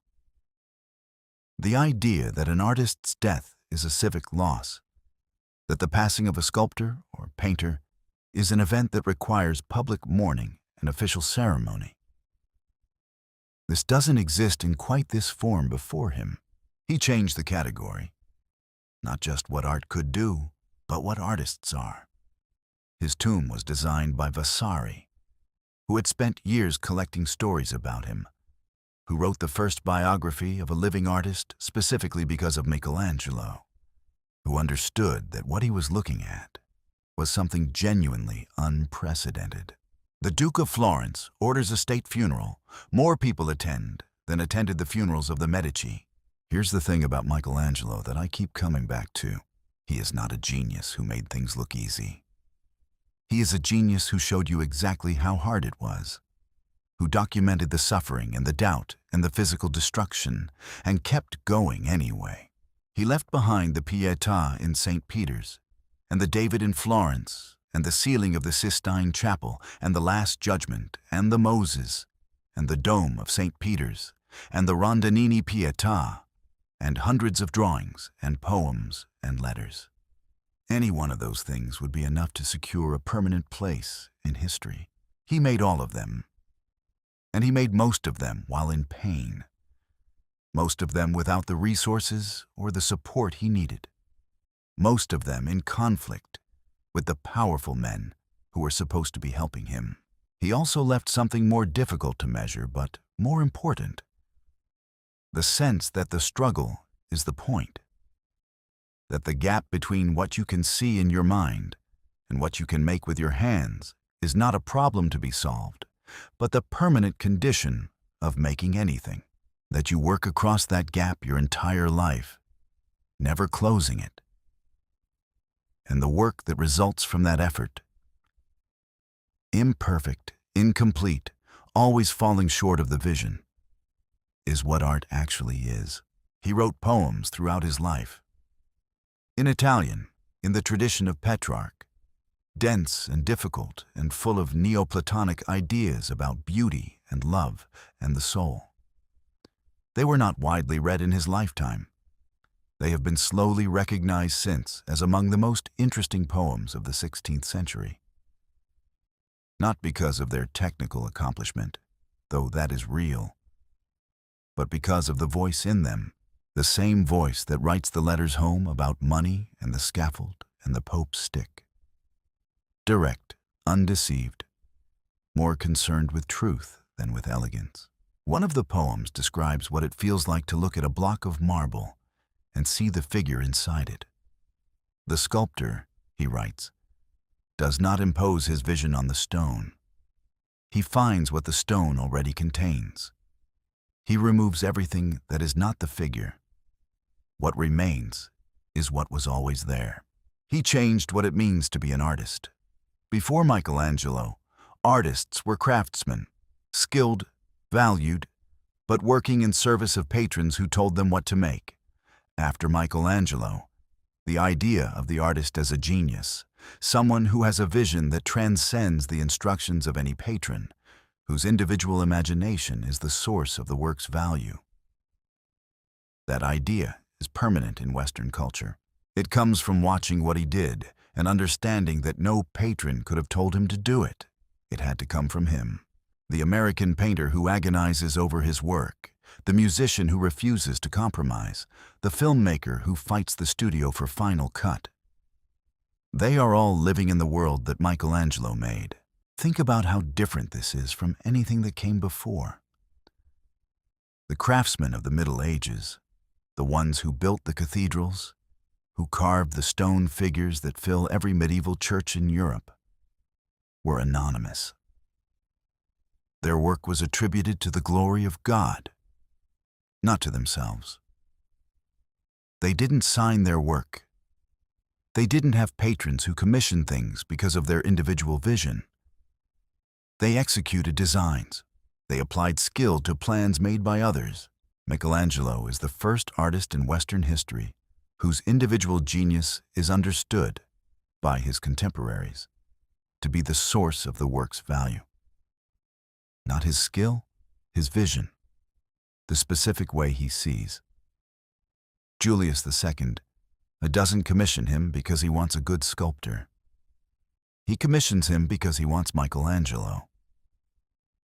The idea that an artist's death is a civic loss, that the passing of a sculptor or painter is an event that requires public mourning and official ceremony. This doesn't exist in quite this form before him. He changed the category. Not just what art could do, but what artists are. His tomb was designed by Vasari, who had spent years collecting stories about him, who wrote the first biography of a living artist specifically because of Michelangelo, who understood that what he was looking at was something genuinely unprecedented. The Duke of Florence orders a state funeral. More people attend than attended the funerals of the Medici. Here's the thing about Michelangelo that I keep coming back to. He is not a genius who made things look easy. He is a genius who showed you exactly how hard it was, who documented the suffering and the doubt and the physical destruction and kept going anyway. He left behind the Pietà in St. Peter's and the David in Florence and the ceiling of the Sistine Chapel and the Last Judgment and the Moses and the dome of St. Peter's and the Rondinini Pietà and hundreds of drawings and poems and letters. Any one of those things would be enough to secure a permanent place in history. He made all of them, and he made most of them while in pain, most of them without the resources or the support he needed, most of them in conflict with the powerful men who were supposed to be helping him. He also left something more difficult to measure, but more important: the sense that the struggle is the point, that the gap between what you can see in your mind and what you can make with your hands is not a problem to be solved, but the permanent condition of making anything, that you work across that gap your entire life, never closing it. And the work that results from that effort, imperfect, incomplete, always falling short of the vision, is what art actually is. He wrote poems throughout his life. In Italian, in the tradition of Petrarch, dense and difficult and full of Neoplatonic ideas about beauty and love and the soul. They were not widely read in his lifetime. They have been slowly recognized since as among the most interesting poems of the 16th century. Not because of their technical accomplishment, though that is real, but because of the voice in them, the same voice that writes the letters home about money and the scaffold and the Pope's stick. Direct, undeceived, more concerned with truth than with elegance. One of the poems describes what it feels like to look at a block of marble and see the figure inside it. The sculptor, he writes, does not impose his vision on the stone. He finds what the stone already contains. He removes everything that is not the figure. What remains is what was always there. He changed what it means to be an artist. Before Michelangelo, artists were craftsmen, skilled, valued, but working in service of patrons who told them what to make. After Michelangelo, the idea of the artist as a genius, someone who has a vision that transcends the instructions of any patron, whose individual imagination is the source of the work's value. That idea is permanent in Western culture. It comes from watching what he did and understanding that no patron could have told him to do it. It had to come from him. The American painter who agonizes over his work, the musician who refuses to compromise, the filmmaker who fights the studio for final cut. They are all living in the world that Michelangelo made. Think about how different this is from anything that came before. The craftsmen of the Middle Ages, the ones who built the cathedrals, who carved the stone figures that fill every medieval church in Europe, were anonymous. Their work was attributed to the glory of God, not to themselves. They didn't sign their work. They didn't have patrons who commissioned things because of their individual vision. They executed designs. They applied skill to plans made by others. Michelangelo is the first artist in Western history whose individual genius is understood by his contemporaries to be the source of the work's value. Not his skill, his vision, the specific way he sees. Julius II doesn't commission him because he wants a good sculptor. He commissions him because he wants Michelangelo.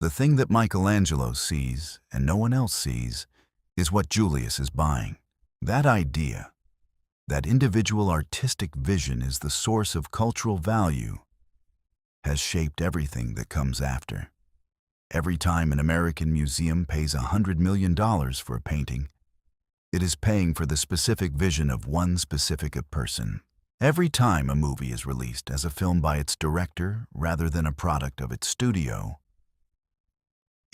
The thing that Michelangelo sees and no one else sees is what Julius is buying. That idea, that individual artistic vision is the source of cultural value, has shaped everything that comes after. Every time an American museum pays $100 million for a painting, it is paying for the specific vision of one specific person. Every time a movie is released as a film by its director rather than a product of its studio,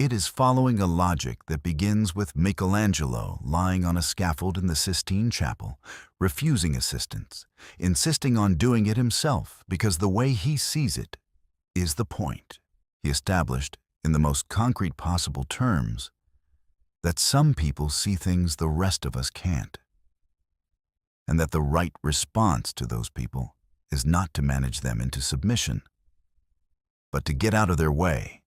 It is following a logic that begins with Michelangelo lying on a scaffold in the Sistine Chapel, refusing assistance, insisting on doing it himself because the way he sees it is the point. He established, in the most concrete possible terms, that some people see things the rest of us can't, and that the right response to those people is not to manage them into submission, but to get out of their way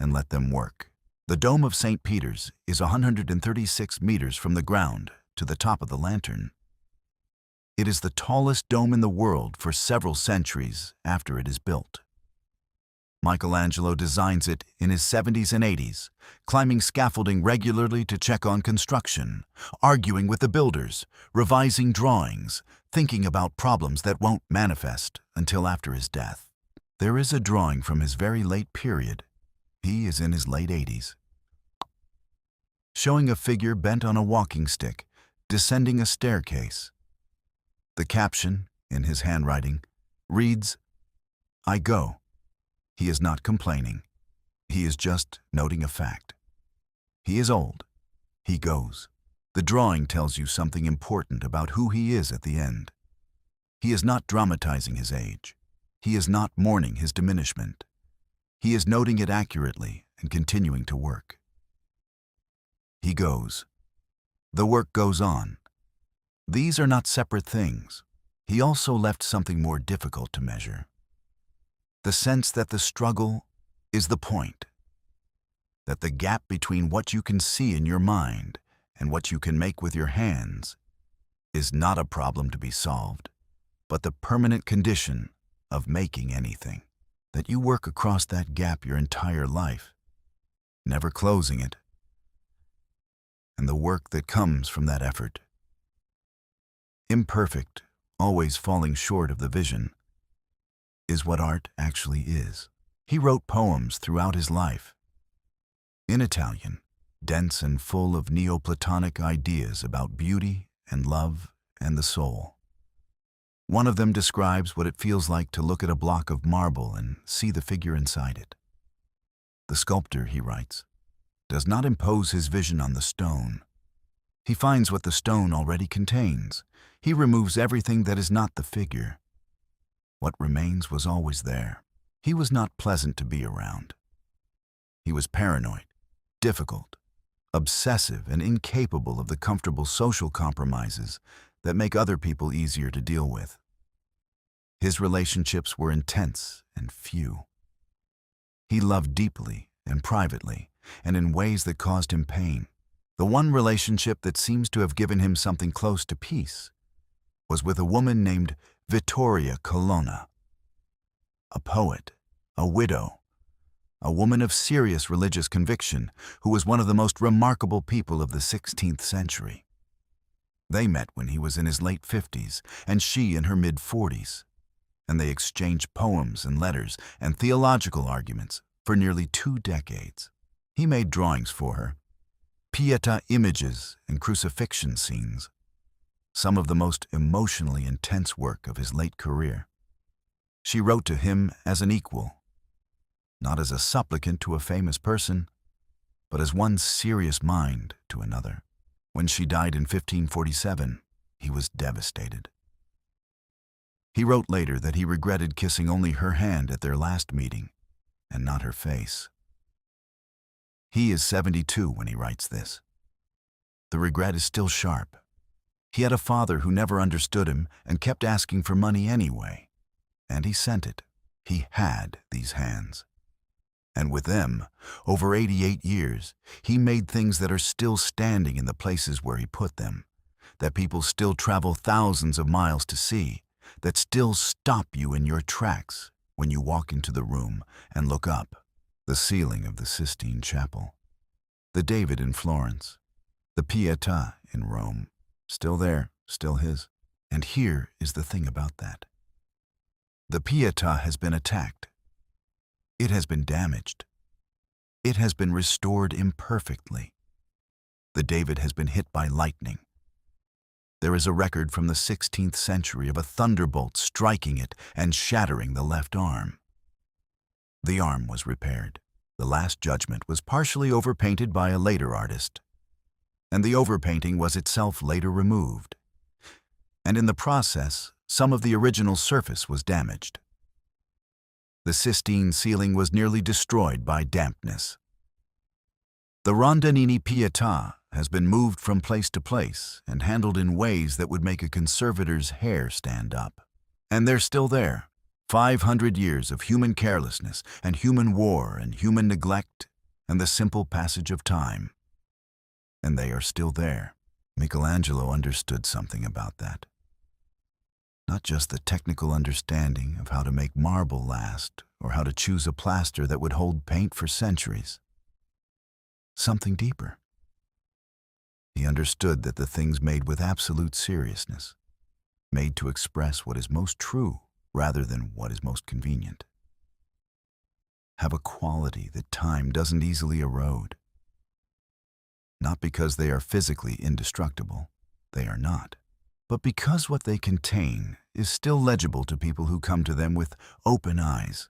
and let them work. The Dome of St. Peter's is 136 meters from the ground to the top of the lantern. It is the tallest dome in the world for several centuries after it is built. Michelangelo designs it in his 70s and 80s, climbing scaffolding regularly to check on construction, arguing with the builders, revising drawings, thinking about problems that won't manifest until after his death. There is a drawing from his very late period. He is in his late 80s, showing a figure bent on a walking stick, descending a staircase. The caption, in his handwriting, reads, "I go." He is not complaining. He is just noting a fact. He is old. He goes. The drawing tells you something important about who he is at the end. He is not dramatizing his age. He is not mourning his diminishment. He is noting it accurately and continuing to work. He goes. The work goes on. These are not separate things. He also left something more difficult to measure. The sense that the struggle is the point. That the gap between what you can see in your mind and what you can make with your hands is not a problem to be solved, but the permanent condition of making anything. That you work across that gap your entire life, never closing it, and the work that comes from that effort. Imperfect, always falling short of the vision, is what art actually is. He wrote poems throughout his life. In Italian, dense and full of Neoplatonic ideas about beauty and love and the soul. One of them describes what it feels like to look at a block of marble and see the figure inside it. The sculptor, he writes, does not impose his vision on the stone. He finds what the stone already contains. He removes everything that is not the figure. What remains was always there. He was not pleasant to be around. He was paranoid, difficult, obsessive, and incapable of the comfortable social compromises that make other people easier to deal with. His relationships were intense and few. He loved deeply and privately, and in ways that caused him pain. The one relationship that seems to have given him something close to peace was with a woman named Vittoria Colonna, a poet, a widow, a woman of serious religious conviction who was one of the most remarkable people of the 16th century. They met when he was in his late 50s and she in her mid-40s, and they exchanged poems and letters and theological arguments for nearly 2 decades. He made drawings for her, Pietà images and crucifixion scenes, some of the most emotionally intense work of his late career. She wrote to him as an equal, not as a supplicant to a famous person, but as one serious mind to another. When she died in 1547, he was devastated. He wrote later that he regretted kissing only her hand at their last meeting, and not her face. He is 72 when he writes this. The regret is still sharp. He had a father who never understood him and kept asking for money anyway. And he sent it. He had these hands. And with them, over 88 years, he made things that are still standing in the places where he put them, that people still travel thousands of miles to see, that still stop you in your tracks when you walk into the room and look up. The ceiling of the Sistine Chapel, the David in Florence, the Pietà in Rome, still there, still his. And here is the thing about that. The Pietà has been attacked. It has been damaged. It has been restored imperfectly. The David has been hit by lightning. There is a record from the 16th century of a thunderbolt striking it and shattering the left arm. The arm was repaired. The Last Judgment was partially overpainted by a later artist, and the overpainting was itself later removed. And in the process, some of the original surface was damaged. The Sistine ceiling was nearly destroyed by dampness. The Rondanini Pietà has been moved from place to place and handled in ways that would make a conservator's hair stand up. And they're still there. 500 years of human carelessness and human war and human neglect and the simple passage of time. And they are still there. Michelangelo understood something about that. Not just the technical understanding of how to make marble last or how to choose a plaster that would hold paint for centuries. Something deeper. He understood that the things made with absolute seriousness, made to express what is most true rather than what is most convenient, have a quality that time doesn't easily erode. Not because they are physically indestructible, they are not, but because what they contain is still legible to people who come to them with open eyes,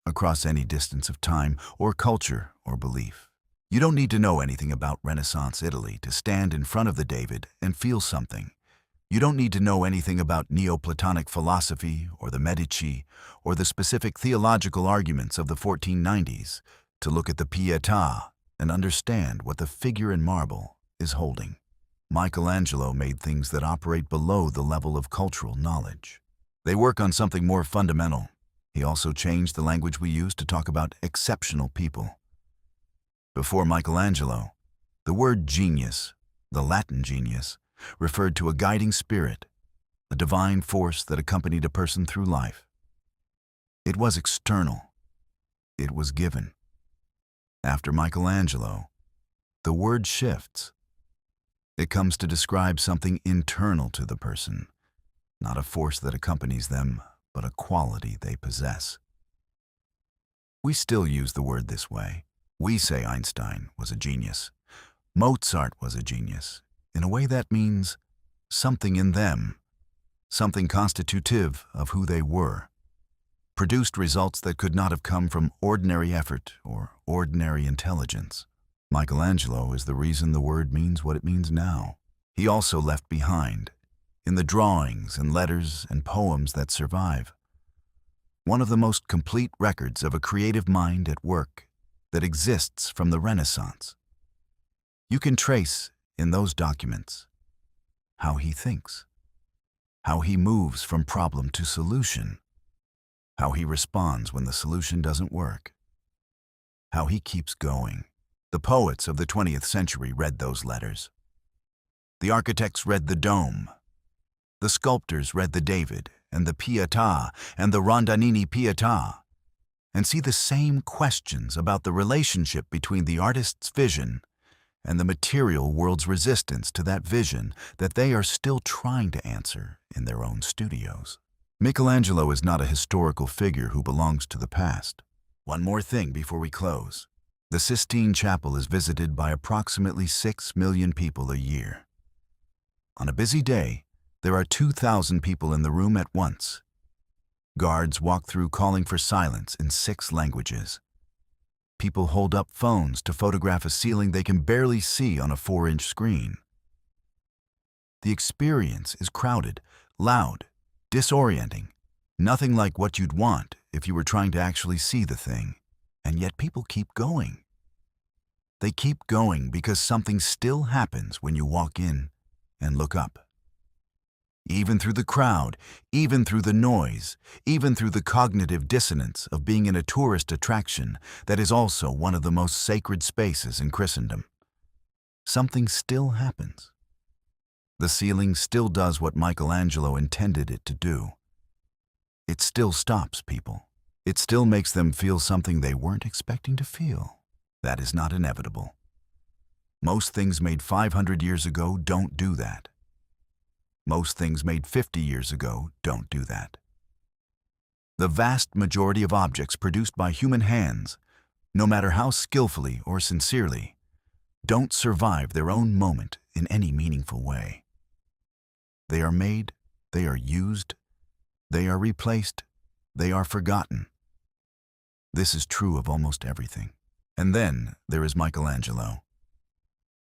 across any distance of time or culture or belief. You don't need to know anything about Renaissance Italy to stand in front of the David and feel something. You don't need to know anything about Neoplatonic philosophy or the Medici or the specific theological arguments of the 1490s to look at the Pietà and understand what the figure in marble is holding. Michelangelo made things that operate below the level of cultural knowledge. They work on something more fundamental. He also changed the language we use to talk about exceptional people. Before Michelangelo, the word genius, the Latin genius, referred to a guiding spirit, a divine force that accompanied a person through life. It was external. It was given. After Michelangelo, the word shifts. It comes to describe something internal to the person, not a force that accompanies them, but a quality they possess. We still use the word this way. We say Einstein was a genius. Mozart was a genius. In a way that means something in them, something constitutive of who they were, produced results that could not have come from ordinary effort or ordinary intelligence. Michelangelo is the reason the word means what it means now. He also left behind, in the drawings and letters and poems that survive, one of the most complete records of a creative mind at work that exists from the Renaissance. You can trace in those documents how he thinks, how he moves from problem to solution, how he responds when the solution doesn't work, how he keeps going. The poets of the 20th century read those letters. The architects read the dome. The sculptors read the David and the Pietà and the Rondanini Pietà, and see the same questions about the relationship between the artist's vision and the material world's resistance to that vision that they are still trying to answer in their own studios. Michelangelo is not a historical figure who belongs to the past. One more thing before we close. The Sistine Chapel is visited by approximately 6 million people a year. On a busy day, there are 2,000 people in the room at once. Guards walk through calling for silence in 6 languages. People hold up phones to photograph a ceiling they can barely see on a 4-inch screen. The experience is crowded, loud, disorienting, nothing like what you'd want if you were trying to actually see the thing. And yet people keep going. They keep going because something still happens when you walk in and look up. Even through the crowd, even through the noise, even through the cognitive dissonance of being in a tourist attraction that is also one of the most sacred spaces in Christendom, something still happens. The ceiling still does what Michelangelo intended it to do. It still stops people. It still makes them feel something they weren't expecting to feel. That is not inevitable. Most things made 500 years ago don't do that. Most things made 50 years ago don't do that. The vast majority of objects produced by human hands, no matter how skillfully or sincerely, don't survive their own moment in any meaningful way. They are made, they are used, they are replaced, they are forgotten. This is true of almost everything. And then there is Michelangelo,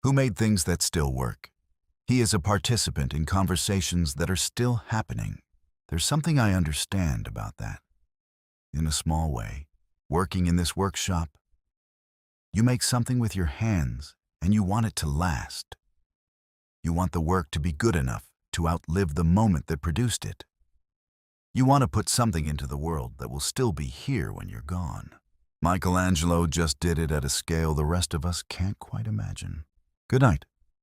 who made things that still work. He is a participant in conversations that are still happening. There's something I understand about that. In a small way, working in this workshop, you make something with your hands and you want it to last. You want the work to be good enough to outlive the moment that produced it. You want to put something into the world that will still be here when you're gone. Michelangelo just did it at a scale the rest of us can't quite imagine. Good night.